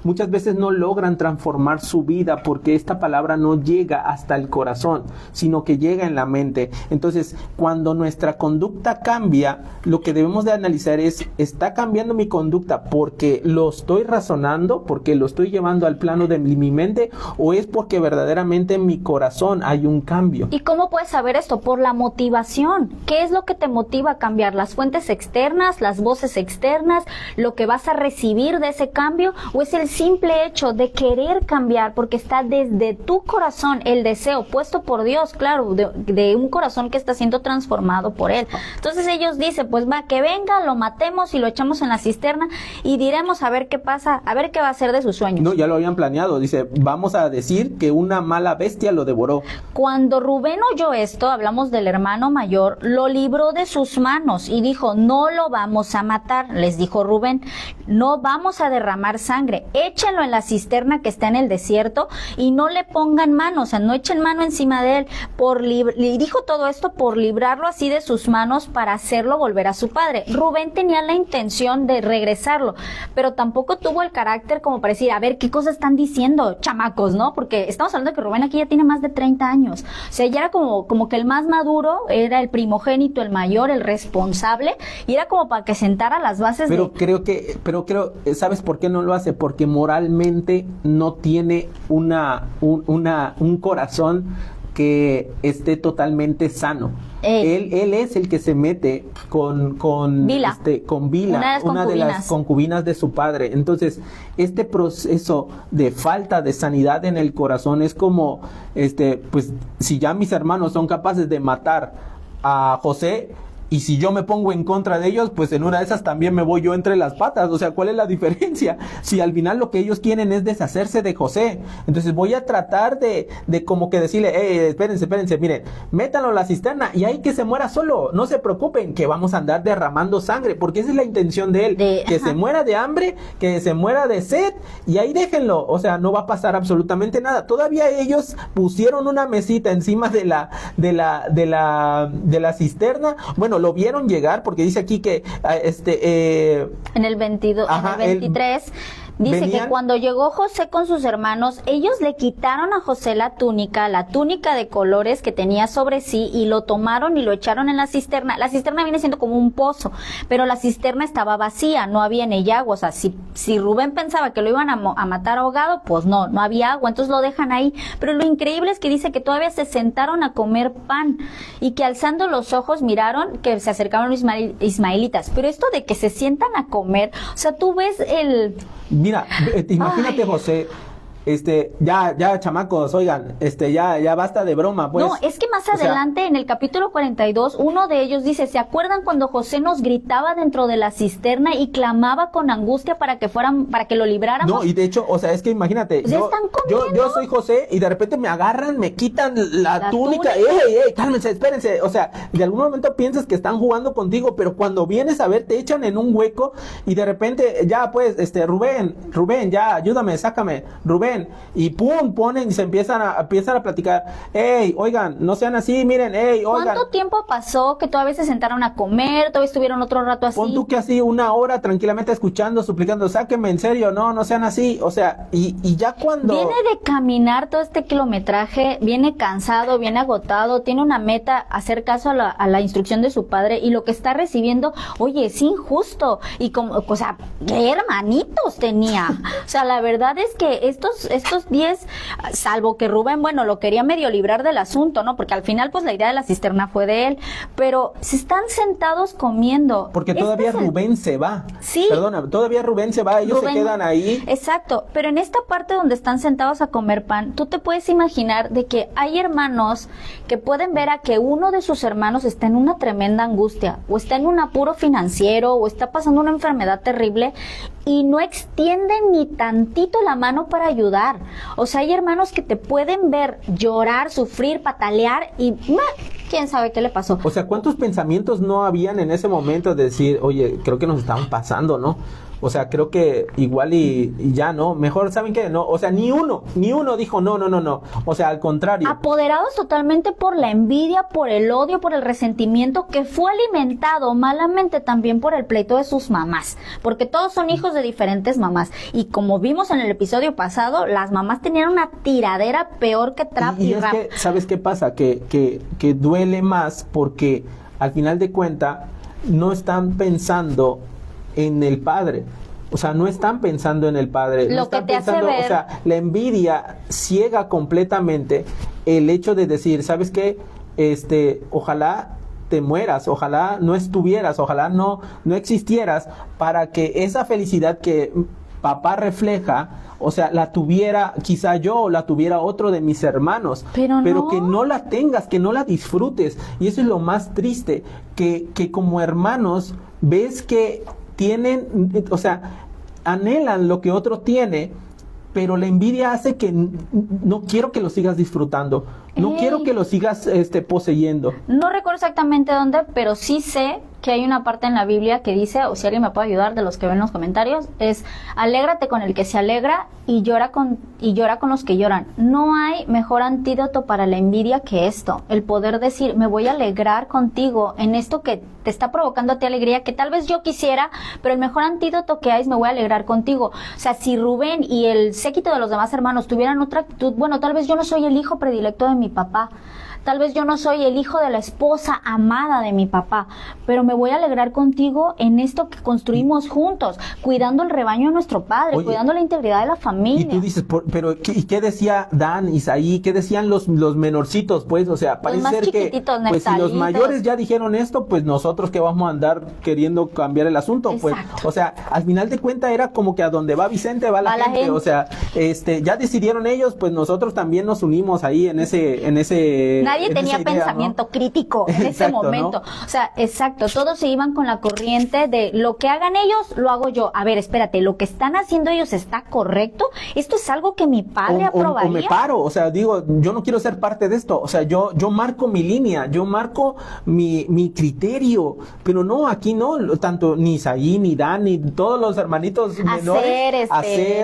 muchas veces no logran transformar su vida porque esta palabra no llega hasta el corazón, sino que llega en la mente. Entonces, cuando nuestra conducta cambia, lo que debemos de analizar es, ¿está cambiando mi conducta porque lo estoy razonando, porque lo estoy llevando al plano de mi mente, o es porque verdaderamente en mi corazón hay un cambio? ¿Y cómo puedes saber esto? Por la motivación. ¿Qué es lo que te motiva a cambiar? ¿Las fuentes externas, las voces externas, lo que vas a recibir de ese cambio? ¿O es el simple hecho de querer cambiar porque está desde tu corazón el deseo puesto por Dios, claro, de un corazón que está siendo transformado por Él? Entonces ellos dicen, pues va, que venga, lo matemos y lo echamos en la cisterna y diremos a ver qué pasa, a ver qué va a hacer de sus sueños. No, ya lo habían planeado. Dice, vamos a decir que una mala bestia lo devoró. Cuando Rubén oyó esto, hablamos del hermano mayor, lo libró de sus manos y dijo, no lo vamos a matar. Les dijo Rubén, no vamos a derramar sangre, échenlo en la cisterna que está en el desierto y no le pongan mano, o sea, no echen mano encima de él. Y dijo todo esto por librarlo así de sus manos para hacerlo volver a su padre. Rubén tenía la intención de regresarlo, pero tampoco tuvo el carácter como para decir, a ver, ¿qué cosas están diciendo, chamacos, no? Porque estamos hablando de que Rubén aquí ya tiene más de 30 años. O sea, ya era como que el más maduro, era el primogénito, el mayor, el responsable, y era como para que sentara las bases creo, ¿sabes por qué no lo hace? Porque moralmente no tiene un corazón que esté totalmente sano. Él es el que se mete con Bila, una de las concubinas de su padre. Entonces, este proceso de falta de sanidad en el corazón es como, pues, si ya mis hermanos son capaces de matar a José, y si yo me pongo en contra de ellos, pues en una de esas también me voy yo entre las patas. O sea, ¿cuál es la diferencia? Si al final lo que ellos quieren es deshacerse de José, entonces voy a tratar de como que decirle, espérense, miren, métanlo a la cisterna y ahí que se muera solo, no se preocupen que vamos a andar derramando sangre, porque esa es la intención de él, que se muera de hambre, que se muera de sed, y ahí déjenlo. O sea, no va a pasar absolutamente nada. Todavía ellos pusieron una mesita encima de la cisterna. Bueno, lo vieron llegar, porque dice aquí que en el 22, en el 23 dice que cuando llegó José con sus hermanos, ellos le quitaron a José la túnica de colores que tenía sobre sí, y lo tomaron y lo echaron en la cisterna. La cisterna viene siendo como un pozo, pero la cisterna estaba vacía, no había en ella agua. O sea, si Rubén pensaba que lo iban a matar ahogado, pues no había agua, entonces lo dejan ahí. Pero lo increíble es que dice que todavía se sentaron a comer pan, y que alzando los ojos miraron que se acercaban los ismaelitas. Pero esto de que se sientan a comer, o sea, tú ves Mira, imagínate, José, ya chamacos, oigan, ya basta de broma, pues. No, es que más adelante, en el capítulo 42, uno de ellos dice, ¿se acuerdan cuando José nos gritaba dentro de la cisterna y clamaba con angustia para que lo libráramos? No, y de hecho, o sea, es que imagínate, yo soy José y de repente me agarran, me quitan la túnica. ¡Ey, cálmense, espérense! O sea, de algún momento piensas que están jugando contigo, pero cuando vienes a ver, te echan en un hueco y de repente, ya pues, Rubén, ya, ayúdame, sácame, Rubén, y pum, ponen y se empiezan a platicar. ¡Ey, oigan, no sean así, miren, ey, oigan! ¿Cuánto tiempo pasó que todavía se sentaron a comer, todavía estuvieron otro rato así? Pon tú que así, 1 hora tranquilamente escuchando, suplicando, sáquenme, en serio, no sean así. O sea, y ya cuando... Viene de caminar todo este kilometraje, viene cansado, viene agotado, tiene una meta, hacer caso a la instrucción de su padre, y lo que está recibiendo, oye, es injusto. Y como, o sea, ¿qué hermanitos tenía? O sea, la verdad es que estos 10, salvo que Rubén, bueno, lo quería medio librar del asunto, ¿no? Porque al final, pues, la idea de la cisterna fue de él, pero se están sentados comiendo. Porque todavía Rubén se va. Sí. Perdona, todavía Rubén se va, ellos se quedan ahí. Exacto, pero en esta parte donde están sentados a comer pan, tú te puedes imaginar de que hay hermanos que pueden ver a que uno de sus hermanos está en una tremenda angustia, o está en un apuro financiero, o está pasando una enfermedad terrible, y no extienden ni tantito la mano para ayudar. O sea, hay hermanos que te pueden ver llorar, sufrir, patalear y quién sabe qué le pasó. O sea, ¿cuántos pensamientos no habían en ese momento de decir, oye, creo que nos estaban pasando, ¿no? O sea, creo que igual y ya, ¿no? Mejor, ¿saben qué? No, o sea, ni uno dijo no. O sea, al contrario. Apoderados totalmente por la envidia, por el odio, por el resentimiento, que fue alimentado malamente también por el pleito de sus mamás. Porque todos son hijos de diferentes mamás. Y como vimos en el episodio pasado, las mamás tenían una tiradera peor que trap y es rap. que, ¿sabes qué pasa? Que duele más porque al final de cuentas no están pensando en el padre. O sea, no están pensando en el padre. Lo no están que te pensando, hace ver... O sea, la envidia ciega completamente el hecho de decir, ¿sabes qué? Ojalá te mueras, ojalá no estuvieras, ojalá no existieras, para que esa felicidad que papá refleja, o sea, la tuviera quizá yo o la tuviera otro de mis hermanos, pero no. Que no la tengas, que no la disfrutes. Y eso es lo más triste, que como hermanos ves que tienen, o sea, anhelan lo que otro tiene, pero la envidia hace que no quiero que lo sigas disfrutando, no quiero que lo sigas poseyendo. No recuerdo exactamente dónde, pero sí sé que hay una parte en la Biblia que dice, o si alguien me puede ayudar de los que ven los comentarios, es alégrate con el que se alegra y llora con los que lloran. No hay mejor antídoto para la envidia que esto, el poder decir, me voy a alegrar contigo en esto que te está provocando a ti alegría, que tal vez yo quisiera, pero el mejor antídoto que hay es me voy a alegrar contigo. O sea, si Rubén y el séquito de los demás hermanos tuvieran otra actitud, bueno, tal vez yo no soy el hijo predilecto de mi papá, tal vez yo no soy el hijo de la esposa amada de mi papá, pero me voy a alegrar contigo en esto que construimos juntos, cuidando el rebaño de nuestro padre, cuidando la integridad de la familia. Y tú dices, pero ¿qué decía Dan, Isaí? ¿Qué decían los menorcitos? Pues, o sea, parece ser que pues, si los mayores ya dijeron esto, pues nosotros que vamos a andar queriendo cambiar el asunto. Pues, o sea, al final de cuentas era como que a donde va Vicente va la gente. O sea, ya decidieron ellos, pues nosotros también nos unimos ahí en ese nadie en tenía esa idea, pensamiento ¿no? crítico en ese Exacto, momento. ¿no? O sea, exacto, todos se iban con la corriente de lo que hagan ellos, lo hago yo. A ver, espérate, ¿lo que están haciendo ellos está correcto? ¿Esto es algo que mi padre aprobaría? O me paro, o sea, digo, yo no quiero ser parte de esto, o sea, yo marco mi línea, yo marco mi criterio, pero no, aquí no, tanto ni Isaí, ni Dan, ni todos los hermanitos menores,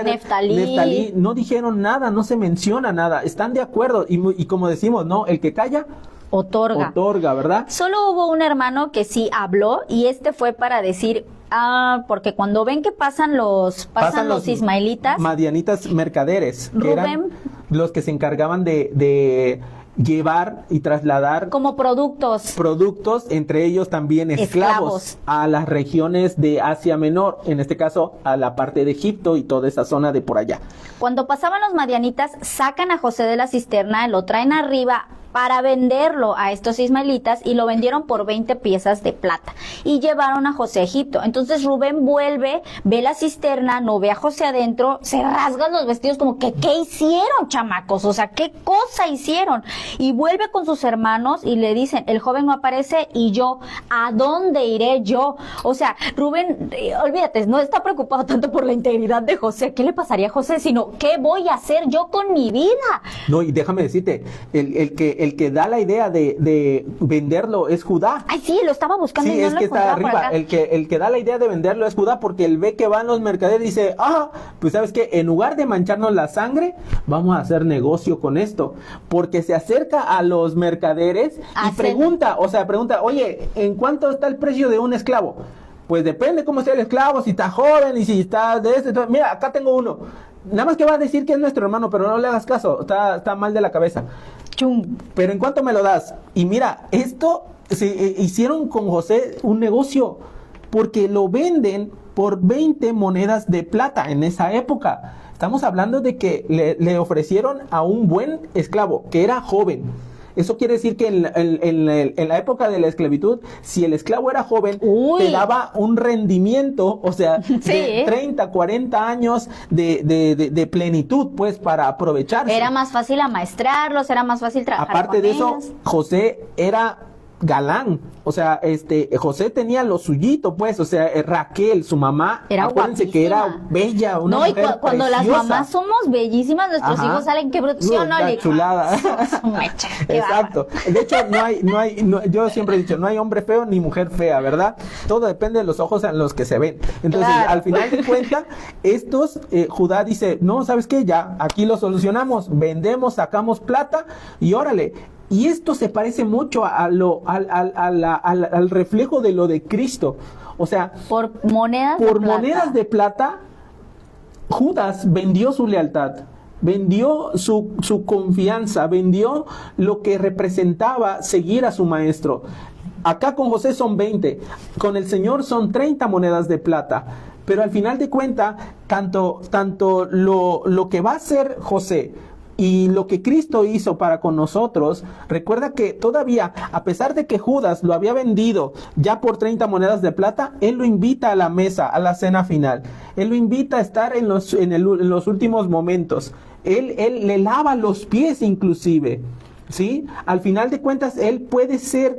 Neftalí, no dijeron nada, no se menciona nada, están de acuerdo, y como decimos, ¿no? El que calla, otorga, ¿verdad? Solo hubo un hermano que sí habló, y este fue para decir, porque cuando ven que pasan los ismaelitas, madianitas mercaderes, que Rubén, eran los que se encargaban de llevar y trasladar como productos, entre ellos también esclavos a las regiones de Asia Menor, en este caso a la parte de Egipto y toda esa zona de por allá. Cuando pasaban los madianitas, sacan a José de la cisterna, lo traen arriba para venderlo a estos ismaelitas, y lo vendieron por 20 piezas de plata y llevaron a José a Egipto. Entonces Rubén vuelve, ve la cisterna, no ve a José adentro, se rasgan los vestidos como que ¿qué hicieron, chamacos? O sea, ¿qué cosa hicieron? Y vuelve con sus hermanos y le dicen, el joven no aparece, y yo, ¿a dónde iré yo? O sea, Rubén, olvídate, no está preocupado tanto por la integridad de José, ¿qué le pasaría a José? Sino, ¿qué voy a hacer yo con mi vida? No, y déjame decirte, el que da la idea de venderlo es Judá. Ay, sí, lo estaba buscando, sí, y no es lo que está encontraba por arriba. acá. El que da la idea de venderlo es Judá, porque él ve que van los mercaderes y dice, pues sabes que en lugar de mancharnos la sangre, vamos a hacer negocio con esto, porque se acerca a los mercaderes y pregunta, oye, ¿en cuánto está el precio de un esclavo? Pues depende cómo sea el esclavo, si está joven y si está de este, mira, acá tengo uno. Nada más que va a decir que es nuestro hermano, pero no le hagas caso, está mal de la cabeza. Pero ¿en cuánto me lo das? Y mira, esto hicieron con José un negocio, porque lo venden por 20 monedas de plata en esa época. Estamos hablando de que le ofrecieron a un buen esclavo, que era joven. Eso quiere decir que en la época de la esclavitud, si el esclavo era joven, te daba un rendimiento, o sea, de 30, 40 años de plenitud, pues, para aprovecharse. Era más fácil amaestrarlos, era más fácil trabajar Aparte con de eso, ellos. José era galán, o sea, José tenía lo suyito, pues, o sea, Raquel, su mamá, era acuérdense guapísima, que era bella, una mujer y cuando preciosa. las mamás somos bellísimas, nuestros hijos salen que brutos, ¿no? Una chulada. Exacto. De hecho, yo siempre he dicho, no hay hombre feo ni mujer fea, ¿verdad? Todo depende de los ojos en los que se ven. Entonces, al final de cuentas, Judá dice, no, ¿sabes qué? Ya, aquí lo solucionamos, vendemos, sacamos plata y órale. Y esto se parece mucho al reflejo de lo de Cristo. O sea, por monedas de plata, Judas vendió su lealtad, vendió su confianza, vendió lo que representaba seguir a su maestro. Acá con José son 20, con el Señor son 30 monedas de plata. Pero al final de cuentas, tanto lo que va a hacer José y lo que Cristo hizo para con nosotros, recuerda que todavía, a pesar de que Judas lo había vendido ya por 30 monedas de plata, él lo invita a la mesa, a la cena final. Él lo invita a estar en los últimos momentos. Él le lava los pies inclusive, ¿sí? Al final de cuentas, él puede ser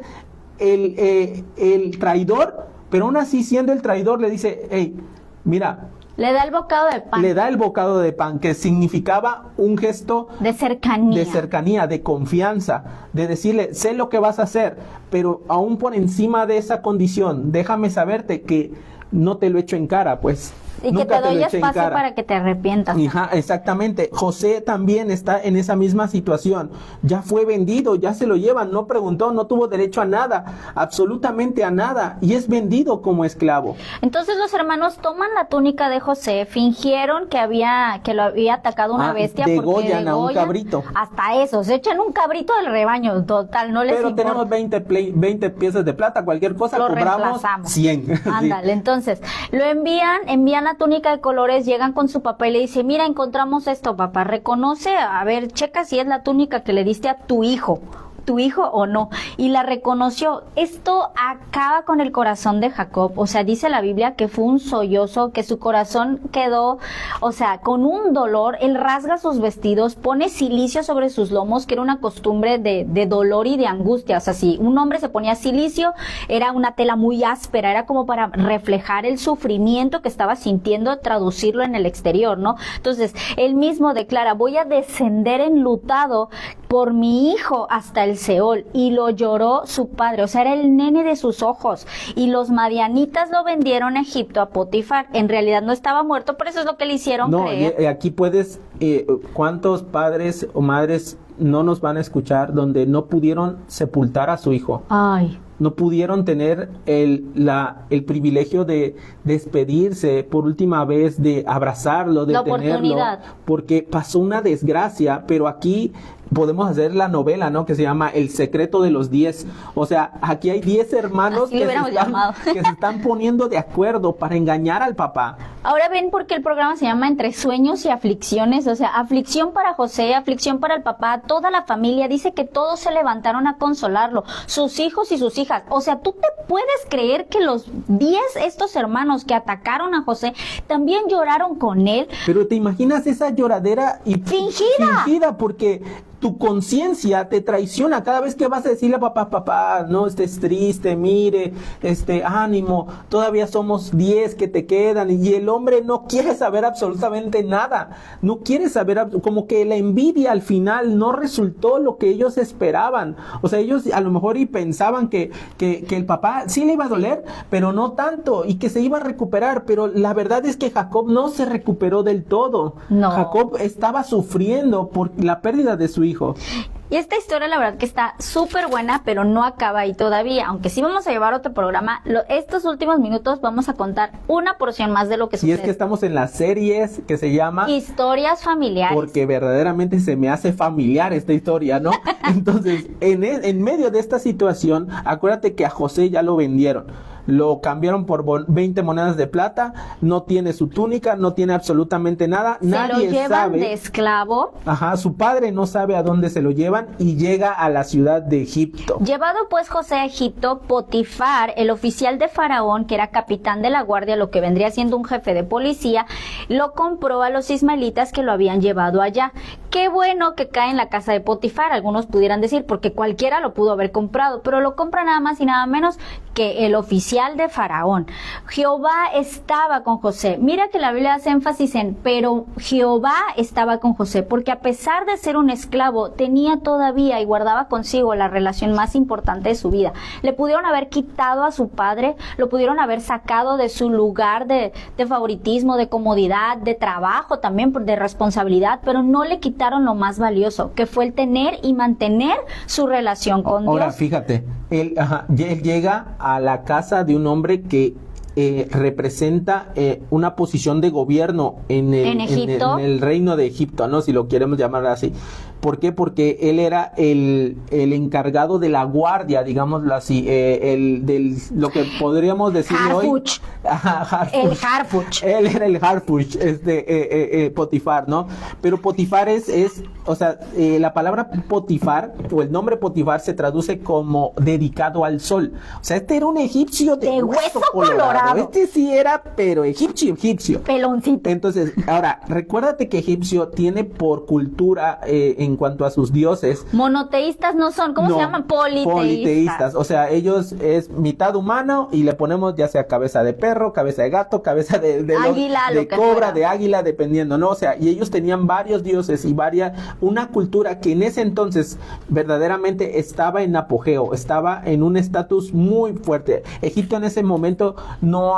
el traidor, pero aún así, siendo el traidor, le dice, hey, mira, le da el bocado de pan. Le da el bocado de pan, que significaba un gesto de cercanía, de confianza, de decirle, sé lo que vas a hacer, pero aún por encima de esa condición, déjame saberte que no te lo echo en cara, pues. Y que te doy espacio para que te arrepientas. Ajá, exactamente. José también está en esa misma situación. Ya fue vendido, ya se lo llevan, no preguntó, no tuvo derecho a nada, absolutamente a nada, y es vendido como esclavo. Entonces los hermanos toman la túnica de José, fingieron que lo había atacado una bestia, degollan a un cabrito. Hasta eso, se echan un cabrito del rebaño, total, no les Pero importa. tenemos 20 piezas de plata, cualquier cosa, lo cobramos 100. Ándale, entonces, lo envían la túnica de colores, llegan con su papá y le dice, mira, encontramos esto, papá, reconoce, a ver, checa si es la túnica que le diste a tu hijo. tu hijo o no? Y la reconoció. Esto acaba con el corazón de Jacob. O sea, dice la Biblia que fue un sollozo, que su corazón quedó, o sea, con un dolor. Él rasga sus vestidos, pone cilicio sobre sus lomos, que era una costumbre de dolor y de angustia. O sea, si un hombre se ponía cilicio, era una tela muy áspera, era como para reflejar el sufrimiento que estaba sintiendo, traducirlo en el exterior, ¿no? Entonces, él mismo declara, voy a descender enlutado por mi hijo hasta el Seol, y lo lloró su padre, o sea, era el nene de sus ojos, y los madianitas lo vendieron a Egipto a Potifar. En realidad no estaba muerto, pero eso es lo que le hicieron creer. No, aquí puedes, ¿cuántos padres o madres no nos van a escuchar donde no pudieron sepultar a su hijo? Ay. No pudieron tener el privilegio de despedirse por última vez, de abrazarlo, de La tenerlo, oportunidad. porque pasó una desgracia, pero aquí podemos hacer la novela, ¿no? Que se llama El secreto de los 10. O sea, aquí hay 10 hermanos Así lo hubiéramos llamado. que se están poniendo de acuerdo para engañar al papá. Ahora ven por qué el programa se llama Entre Sueños y Aflicciones. O sea, aflicción para José, aflicción para el papá, toda la familia. Dice que todos se levantaron a consolarlo, sus hijos y sus hijas. O sea, ¿tú te puedes creer que los 10 estos hermanos que atacaron a José también lloraron con él? Pero te imaginas esa lloradera y Fingida, porque tu conciencia te traiciona cada vez que vas a decirle a papá, no estés triste, mire, ánimo, todavía somos 10 que te quedan, y el hombre no quiere saber absolutamente nada, no quiere saber, como que la envidia al final no resultó lo que ellos esperaban. O sea, ellos a lo mejor y pensaban que el papá sí le iba a doler, pero no tanto, y que se iba a recuperar, pero la verdad es que Jacob no se recuperó del todo. No. Jacob estaba sufriendo por la pérdida de su hijo. Y esta historia la verdad que está súper buena, pero no acaba ahí todavía. Aunque sí vamos a llevar otro programa, estos últimos minutos vamos a contar una porción más de lo que Y sucede. es que estamos en las series que se llama Historias familiares. Porque verdaderamente se me hace familiar esta historia, ¿no? Entonces, en medio de esta situación, acuérdate que a José ya lo vendieron. Lo cambiaron por 20 monedas de plata, no tiene su túnica, no tiene absolutamente nada, nadie lo llevan sabe. de esclavo. Ajá, su padre no sabe a dónde se lo llevan y llega a la ciudad de Egipto. Llevado pues José a Egipto, Potifar, el oficial de Faraón, que era capitán de la guardia, lo que vendría siendo un jefe de policía, lo compró a los ismaelitas que lo habían llevado allá. Qué bueno que cae en la casa de Potifar, algunos pudieran decir, porque cualquiera lo pudo haber comprado, pero lo compra nada más y nada menos que el oficial de Faraón. Jehová estaba con José. Mira que la Biblia hace énfasis en, pero Jehová estaba con José, porque a pesar de ser un esclavo, tenía todavía y guardaba consigo la relación más importante de su vida. Le pudieron haber quitado a su padre, lo pudieron haber sacado de su lugar de favoritismo, de comodidad, de trabajo también, de responsabilidad, pero no le quitaron lo más valioso, que fue el tener y mantener su relación con Dios. Ahora, fíjate, él llega a la casa de un hombre que representa una posición de gobierno en el reino de Egipto, ¿no? Si lo queremos llamar así. ¿Por qué? Porque él era el encargado de la guardia, digámoslo así, lo que podríamos decirle hoy. El Harfuch. Él era el Harfuch, Potifar, ¿no? Pero Potifar o sea, la palabra Potifar, o el nombre Potifar se traduce como dedicado al sol. O sea, este era un egipcio de hueso colorado. Este sí era, pero egipcio. Peloncito. Entonces, ahora, recuérdate que egipcio tiene por cultura, en cuanto a sus dioses, monoteístas no son, ¿cómo se llaman? Politeístas. O sea, ellos es mitad humano y le ponemos ya sea cabeza de perro, cabeza de gato, cabeza de águila, de cobra, de águila, dependiendo, ¿no? O sea, y ellos tenían varios dioses y una cultura que en ese entonces verdaderamente estaba en apogeo, estaba en un estatus muy fuerte. Egipto en ese momento no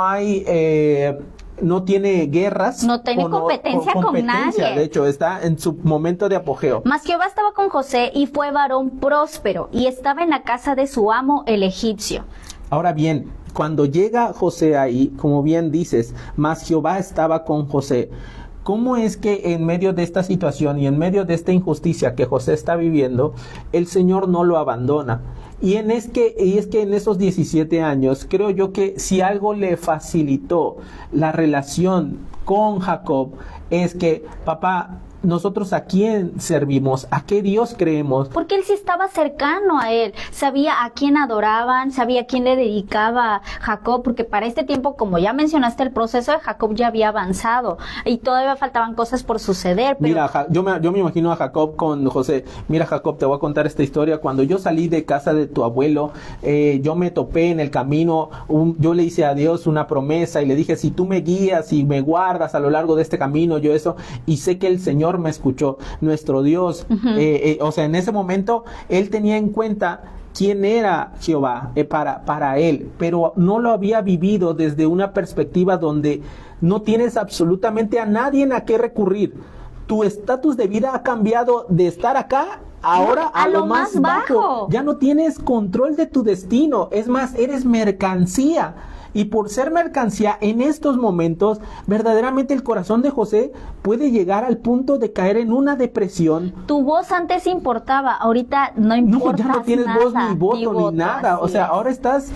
tiene guerras. No tiene competencia con nadie. De hecho, está en su momento de apogeo. Mas Jehová estaba con José y fue varón próspero y estaba en la casa de su amo el egipcio. Ahora bien, cuando llega José ahí, como bien dices, mas Jehová estaba con José. ¿Cómo es que en medio de esta situación y en medio de esta injusticia que José está viviendo, el Señor no lo abandona? Y es que en esos 17 años, creo yo que si algo le facilitó la relación con Jacob, es que, papá, nosotros a quién servimos, a qué Dios creemos. Porque él sí estaba cercano a él, sabía a quién adoraban, sabía a quién le dedicaba Jacob, porque para este tiempo, como ya mencionaste, el proceso de Jacob ya había avanzado y todavía faltaban cosas por suceder. Pero... Mira, yo me imagino a Jacob con José. Mira, Jacob, te voy a contar esta historia. Cuando yo salí de casa de tu abuelo, yo me topé en el camino, yo le hice a Dios una promesa y le dije, si tú me guías y me guardas a lo largo de este camino, yo eso, y sé que el Señor me escuchó, nuestro Dios. O sea, en ese momento él tenía en cuenta quién era Jehová para él, pero no lo había vivido desde una perspectiva donde no tienes absolutamente a nadie a qué recurrir. Tu estatus de vida ha cambiado de estar acá ahora a lo más bajo. Ya no tienes control de tu destino, es más, eres mercancía. Y por ser mercancía en estos momentos, verdaderamente el corazón de José puede llegar al punto de caer en una depresión. Tu voz antes importaba, ahorita no importa. No, ya no tienes nada, voz ni voto ni nada. O sea, ahora estás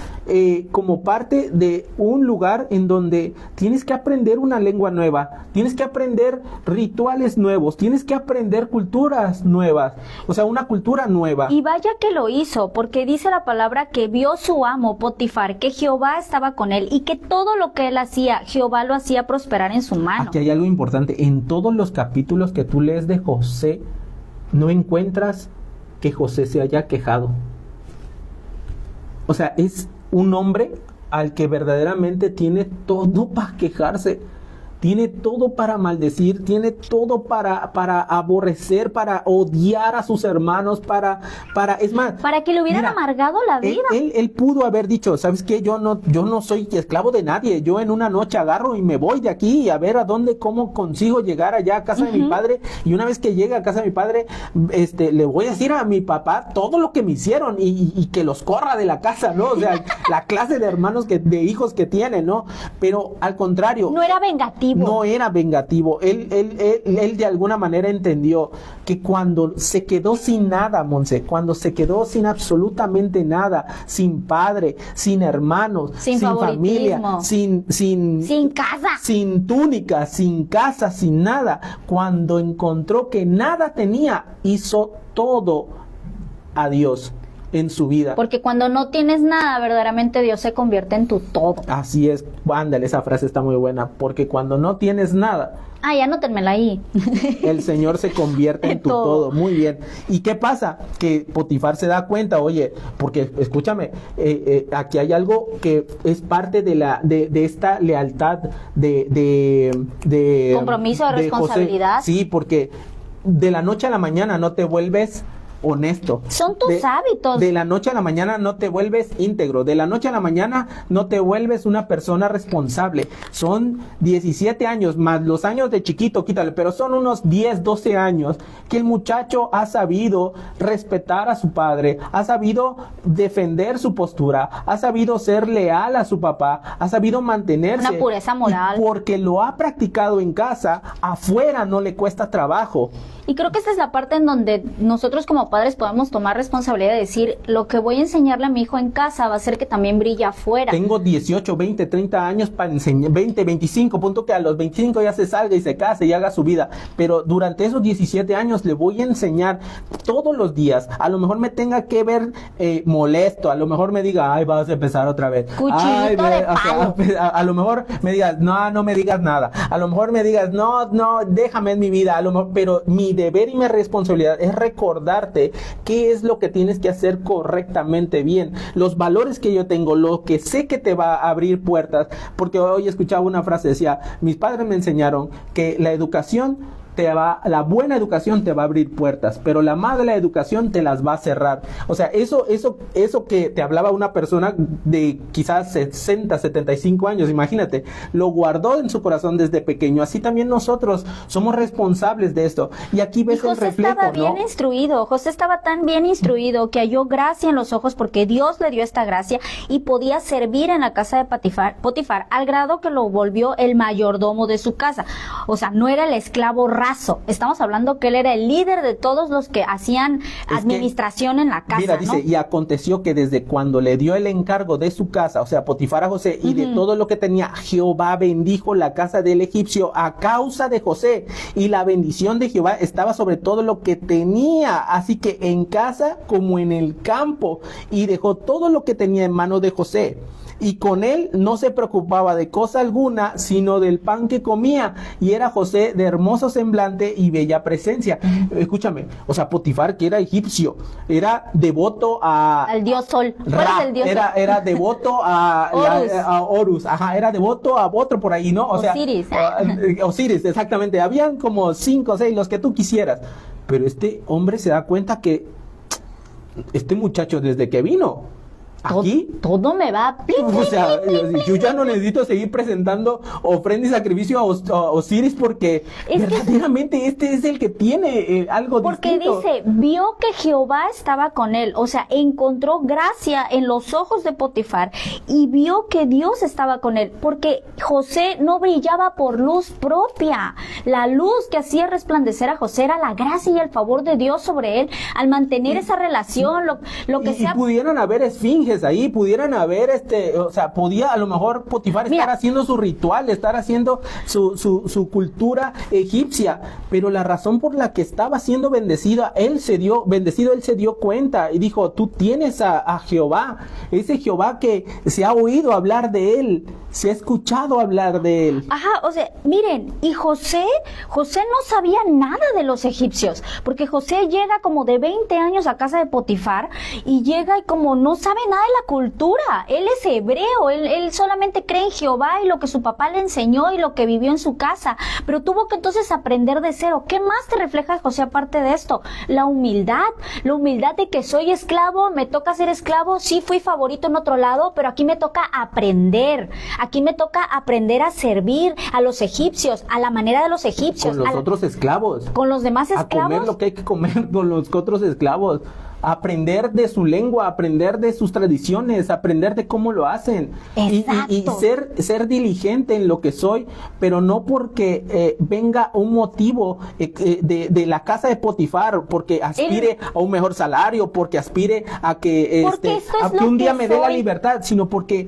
como parte de un lugar en donde tienes que aprender una lengua nueva, tienes que aprender rituales nuevos, tienes que aprender culturas nuevas, o sea, una cultura nueva. Y vaya que lo hizo, porque dice la palabra que vio su amo Potifar, que Jehová estaba con él y que todo lo que él hacía, Jehová lo hacía prosperar en su mano. Aquí hay algo importante, en todos los capítulos que tú lees de José, no encuentras que José se haya quejado. O sea, es un hombre al que verdaderamente tiene todo para quejarse, tiene todo para maldecir, tiene todo para aborrecer, para odiar a sus hermanos, es más, para que le hubieran amargado la vida. Él pudo haber dicho, ¿sabes qué? Yo no soy esclavo de nadie, yo en una noche agarro y me voy de aquí a ver cómo consigo llegar allá a casa de mi padre, y una vez que llegue a casa de mi padre, le voy a decir a mi papá todo lo que me hicieron y que los corra de la casa, ¿no? O sea, la clase de hermanos de hijos que tiene, ¿no? Pero al contrario. No era vengativo. No era vengativo. Él de alguna manera entendió que cuando se quedó sin nada, Monse, cuando se quedó sin absolutamente nada, sin padre, sin hermanos, sin familia, sin casa, sin túnica, sin casa, sin nada, cuando encontró que nada tenía, hizo todo a Dios en su vida. Porque cuando no tienes nada, verdaderamente Dios se convierte en tu todo. Así es, ándale, esa frase está muy buena, porque cuando no tienes nada, ya anótenmela ahí. El Señor se convierte en tu todo. Muy bien. ¿Y qué pasa? Que Potifar se da cuenta, oye, porque escúchame, aquí hay algo que es parte de esta lealtad de compromiso, de responsabilidad. José. Sí, porque de la noche a la mañana no te vuelves honesto. Son tus hábitos. De la noche a la mañana no te vuelves íntegro. De la noche a la mañana no te vuelves una persona responsable. Son 17 años más los años de chiquito, quítale, pero son unos 10, 12 años que el muchacho ha sabido respetar a su padre, ha sabido defender su postura, ha sabido ser leal a su papá, ha sabido mantenerse. Una pureza moral. Y porque lo ha practicado en casa, afuera no le cuesta trabajo. Y creo que esta es la parte en donde nosotros como padres podemos tomar responsabilidad de decir, lo que voy a enseñarle a mi hijo en casa va a hacer que también brille afuera. Tengo 18, 20, 30 años para enseñar, 20, 25, punto que a los 25 ya se salga y se case y haga su vida, pero durante esos 17 años le voy a enseñar todos los días. A lo mejor me tenga que ver molesto, a lo mejor me diga, ay, vas a empezar otra vez. Cuchillito de palo. O sea, a lo mejor me digas, no me digas nada. A lo mejor me digas, no, déjame en mi vida. A lo mejor, pero mi deber y mi responsabilidad es recordarte qué es lo que tienes que hacer correctamente bien, los valores que yo tengo, lo que sé que te va a abrir puertas, porque hoy escuchaba una frase, decía, mis padres me enseñaron que la buena educación te va a abrir puertas, pero la mala educación te las va a cerrar. O sea, eso que te hablaba una persona de quizás 60, 75 años, imagínate, lo guardó en su corazón desde pequeño. Así también nosotros somos responsables de esto. Y aquí ves el reflejo, ¿no? José estaba bien instruido, José estaba tan bien instruido que halló gracia en los ojos porque Dios le dio esta gracia y podía servir en la casa de Potifar al grado que lo volvió el mayordomo de su casa. O sea, no era el esclavo raso. Estamos hablando que él era el líder de todos los que hacían administración en la casa. Mira, dice, ¿no? y aconteció que desde cuando le dio el encargo de su casa, o sea, Potifar a José, y de todo lo que tenía, Jehová bendijo la casa del egipcio a causa de José, y la bendición de Jehová estaba sobre todo lo que tenía, así que en casa como en el campo, y dejó todo lo que tenía en mano de José. Y con él no se preocupaba de cosa alguna, sino del pan que comía. Y era José de hermoso semblante y bella presencia. Escúchame, o sea, Potifar, que era egipcio, era devoto al dios Sol. ¿Cuál es el dios Sol? Era devoto a Horus. Ajá, era devoto a otro por ahí, ¿no? O Osiris. sea, Osiris, exactamente. Habían como 5 o 6, los que tú quisieras. Pero este hombre se da cuenta que este muchacho, desde que vino aquí, todo me va. o sea, yo ya no necesito seguir presentando ofrenda y sacrificio a Osiris, porque verdaderamente este es el que tiene algo porque distinto. Dice, vio que Jehová estaba con él, o sea, encontró gracia en los ojos de Potifar y vio que Dios estaba con él, porque José no brillaba por luz propia. La luz que hacía resplandecer a José era la gracia y el favor de Dios sobre él al mantener esa relación, lo que sea. Y pudieran haber esfinges ahí, pudieran haber o sea, podía a lo mejor Potifar estar haciendo su ritual, estar haciendo su cultura egipcia, pero la razón por la que estaba siendo bendecido, él se dio cuenta y dijo, tú tienes a Jehová, ese Jehová que se ha oído hablar de él, se ha escuchado hablar de él. Ajá, o sea, miren, y José no sabía nada de los egipcios, porque José llega como de 20 años a casa de Potifar y llega y como no sabe nada de la cultura, él es hebreo, él solamente cree en Jehová y lo que su papá le enseñó y lo que vivió en su casa, pero tuvo que entonces aprender de cero. ¿Qué más te refleja José aparte de esto? La humildad de que soy esclavo, me toca ser esclavo, sí fui favorito en otro lado, pero aquí me toca aprender a servir a los egipcios, a la manera de los egipcios. Con los otros esclavos. Con los demás esclavos. A comer lo que hay que comer con los otros esclavos. Aprender de su lengua, aprender de sus tradiciones, aprender de cómo lo hacen. Y ser diligente en lo que soy, pero no porque venga un motivo de la casa de Potifar, porque aspire a un mejor salario, porque aspire a que, un día me dé la libertad, sino porque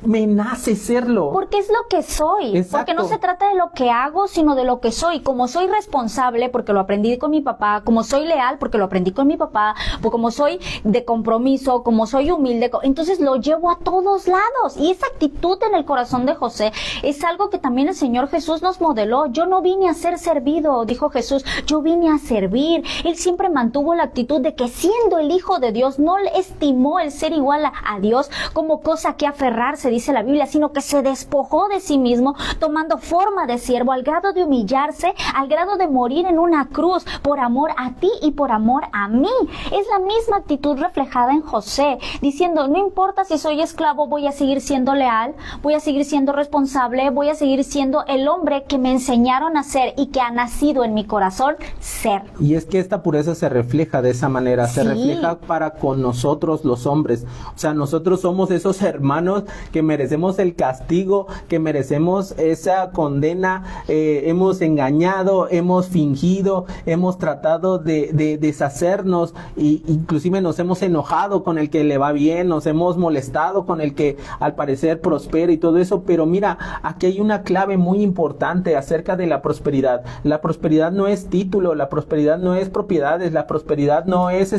me nace serlo. Porque es lo que soy. Exacto. Porque no se trata de lo que hago, sino de lo que soy. Como soy responsable, porque lo aprendí con mi papá, como soy leal, porque lo aprendí con mi papá, o como soy de compromiso, como soy humilde, entonces lo llevo a todos lados. Y esa actitud en el corazón de José es algo que también el Señor Jesús nos modeló. Yo no vine a ser servido, dijo Jesús, yo vine a servir. Él siempre mantuvo la actitud de que siendo el Hijo de Dios, no estimó el ser igual a Dios como cosa que aferrarse, dice la Biblia, sino que se despojó de sí mismo, tomando forma de siervo, al grado de humillarse, al grado de morir en una cruz, por amor a ti y por amor a mí. Es la misma actitud reflejada en José, diciendo, no importa si soy esclavo, voy a seguir siendo leal, voy a seguir siendo responsable, voy a seguir siendo el hombre que me enseñaron a ser y que ha nacido en mi corazón ser. Y es que esta pureza se refleja de esa manera, se Sí. refleja para con nosotros los hombres. O sea, nosotros somos esos hermanos que merecemos el castigo, que merecemos esa condena, hemos engañado, hemos fingido, hemos tratado de deshacernos, y inclusive nos hemos enojado con el que le va bien, nos hemos molestado con el que al parecer prospera y todo eso. Pero mira, aquí hay una clave muy importante acerca de la prosperidad. La prosperidad no es título, la prosperidad no es propiedades, la prosperidad no es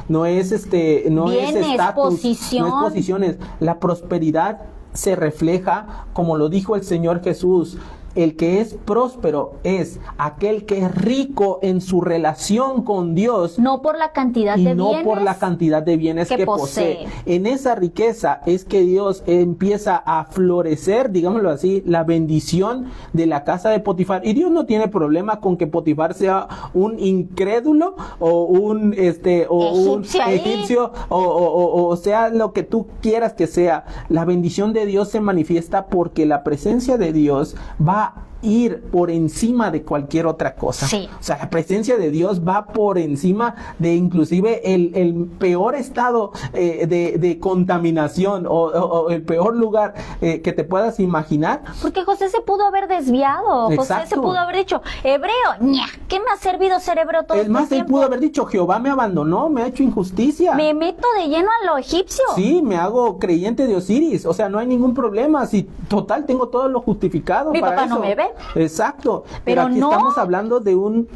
Bienes, estatus, posición. no es posiciones. La prosperidad se refleja, como lo dijo el Señor Jesús, el que es próspero es aquel que es rico en su relación con Dios, No por la cantidad de no bienes por la cantidad de bienes que posee. En esa riqueza es que Dios empieza a florecer, digámoslo así, la bendición de la casa de Potifar. Y Dios no tiene problema con que Potifar sea un incrédulo o un egipcio o sea lo que tú quieras que sea. La bendición de Dios se manifiesta porque la presencia de Dios va ir por encima de cualquier otra cosa. Sí. O sea, la presencia de Dios va por encima de inclusive el peor estado de contaminación o el peor lugar que te puedas imaginar. Porque José se pudo haber desviado. Exacto. José se pudo haber dicho, hebreo, ña, ¿qué me ha servido ser hebreo todo Es más, este él tiempo? pudo haber dicho, Jehová me abandonó, me ha hecho injusticia. Me meto de lleno a lo egipcio. Sí, me hago creyente de Osiris, o sea, no hay ningún problema, si total tengo todo lo justificado Mi para papá eso. no me ve. Exacto, pero Pero aquí no. estamos hablando de un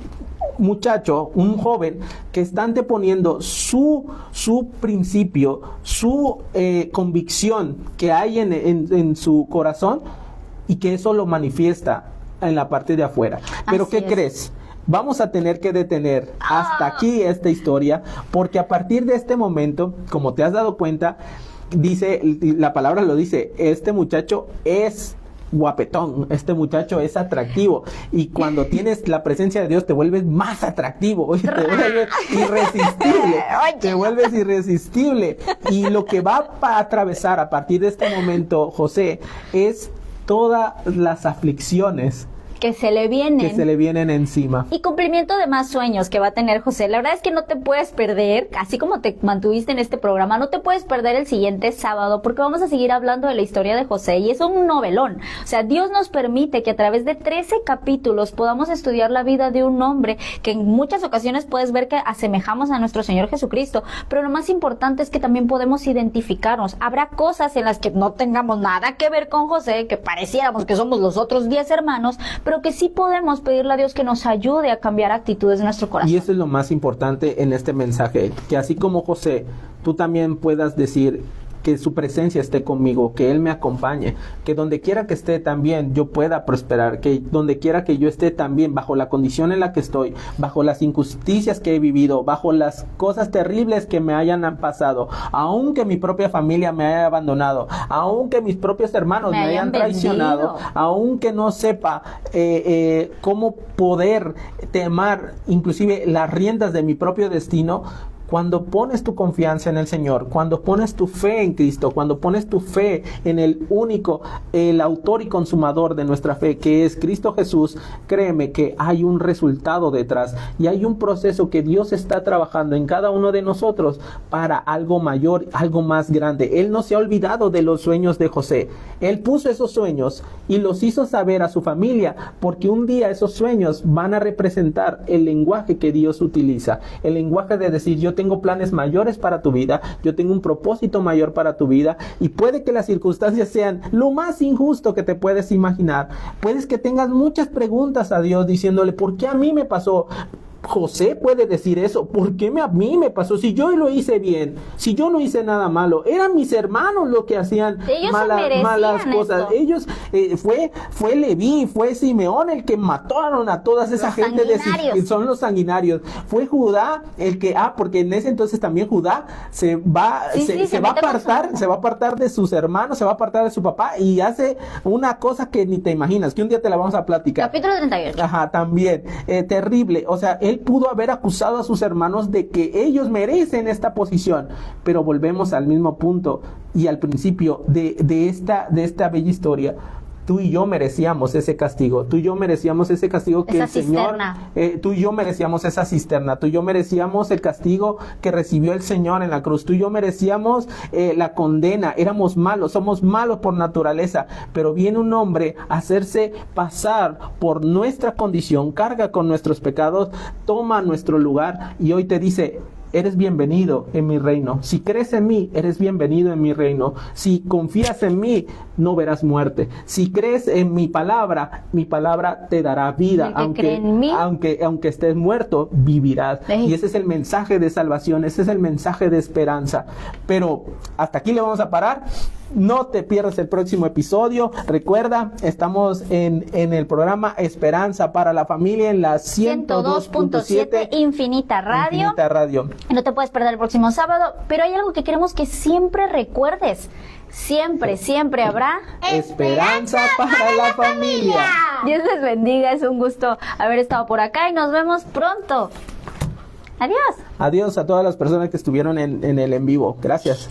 muchacho, un joven, que está anteponiendo su principio, su convicción que hay en su corazón y que eso lo manifiesta en la parte de afuera. Pero Así ¿qué es. crees? Vamos a tener que detener hasta aquí esta historia, porque a partir de este momento, como te has dado cuenta, dice, la palabra lo dice, este muchacho es guapetón, este muchacho es atractivo, y cuando tienes la presencia de Dios te vuelves más atractivo, oye, te vuelves irresistible, te vuelves irresistible, y lo que va a atravesar a partir de este momento José es todas las aflicciones Que se le vienen. que se le vienen encima. Y cumplimiento de más sueños que va a tener José. La verdad es que no te puedes perder, así como te mantuviste en este programa, no te puedes perder el siguiente sábado, porque vamos a seguir hablando de la historia de José, y es un novelón. O sea, Dios nos permite que a través de 13 capítulos podamos estudiar la vida de un hombre que en muchas ocasiones puedes ver que asemejamos a nuestro Señor Jesucristo, pero lo más importante es que también podemos identificarnos. Habrá cosas en las que no tengamos nada que ver con José, que pareciéramos que somos los otros 10 hermanos, pero que sí podemos pedirle a Dios que nos ayude a cambiar actitudes de nuestro corazón. Y eso es lo más importante en este mensaje, que así como José, tú también puedas decir que su presencia esté conmigo, que Él me acompañe, que donde quiera que esté también yo pueda prosperar, que donde quiera que yo esté también, bajo la condición en la que estoy, bajo las injusticias que he vivido, bajo las cosas terribles que me hayan pasado, aunque mi propia familia me haya abandonado, aunque mis propios hermanos me hayan traicionado, aunque no sepa cómo poder tomar inclusive las riendas de mi propio destino. Cuando pones tu confianza en el Señor, cuando pones tu fe en Cristo, cuando pones tu fe en el único, el autor y consumador de nuestra fe, que es Cristo Jesús, créeme que hay un resultado detrás y hay un proceso que Dios está trabajando en cada uno de nosotros para algo mayor, algo más grande. Él no se ha olvidado de los sueños de José. Él puso esos sueños y los hizo saber a su familia, porque un día esos sueños van a representar el lenguaje que Dios utiliza, el lenguaje de decir, yo tengo planes mayores para tu vida, yo tengo un propósito mayor para tu vida, y puede que las circunstancias sean lo más injusto que te puedes imaginar. Puedes que tengas muchas preguntas a Dios diciéndole, ¿por qué a mí me pasó? José puede decir eso, ¿por qué a mí me pasó? Si yo lo hice bien, si yo no hice nada malo, eran mis hermanos los que hacían malas cosas. Esto. Ellos, fue Leví, fue Simeón el que mataron a toda esa Los gente, sanguinarios. son los sanguinarios. Fue Judá el que, porque en ese entonces también Judá se va a apartar de sus hermanos, se va a apartar de su papá y hace una cosa que ni te imaginas, que un día te la vamos a platicar. Capítulo 38. Ajá, también, terrible. O sea, él pudo haber acusado a sus hermanos de que ellos merecen esta posición, pero volvemos al mismo punto y al principio de esta bella historia. Tú y yo merecíamos ese castigo, tú y yo merecíamos ese castigo que esa el Señor, tú y yo merecíamos esa cisterna, tú y yo merecíamos el castigo que recibió el Señor en la cruz, tú y yo merecíamos la condena, éramos malos, somos malos por naturaleza, pero viene un hombre a hacerse pasar por nuestra condición, carga con nuestros pecados, toma nuestro lugar y hoy te dice, eres bienvenido en mi reino. Si crees en mí, eres bienvenido en mi reino. Si confías en mí, no verás muerte. Si crees en mi palabra te dará vida. Aunque estés muerto, vivirás. Y ese es el mensaje de salvación, ese es el mensaje de esperanza. Pero hasta aquí le vamos a parar. No te pierdas el próximo episodio. Recuerda, estamos en el programa Esperanza para la Familia en la 102.7 Infinita Radio. No te puedes perder el próximo sábado, pero hay algo que queremos que siempre recuerdes. Siempre habrá esperanza para la familia. Dios les bendiga, es un gusto haber estado por acá y nos vemos pronto. Adiós. Adiós a todas las personas que estuvieron en el en vivo. Gracias.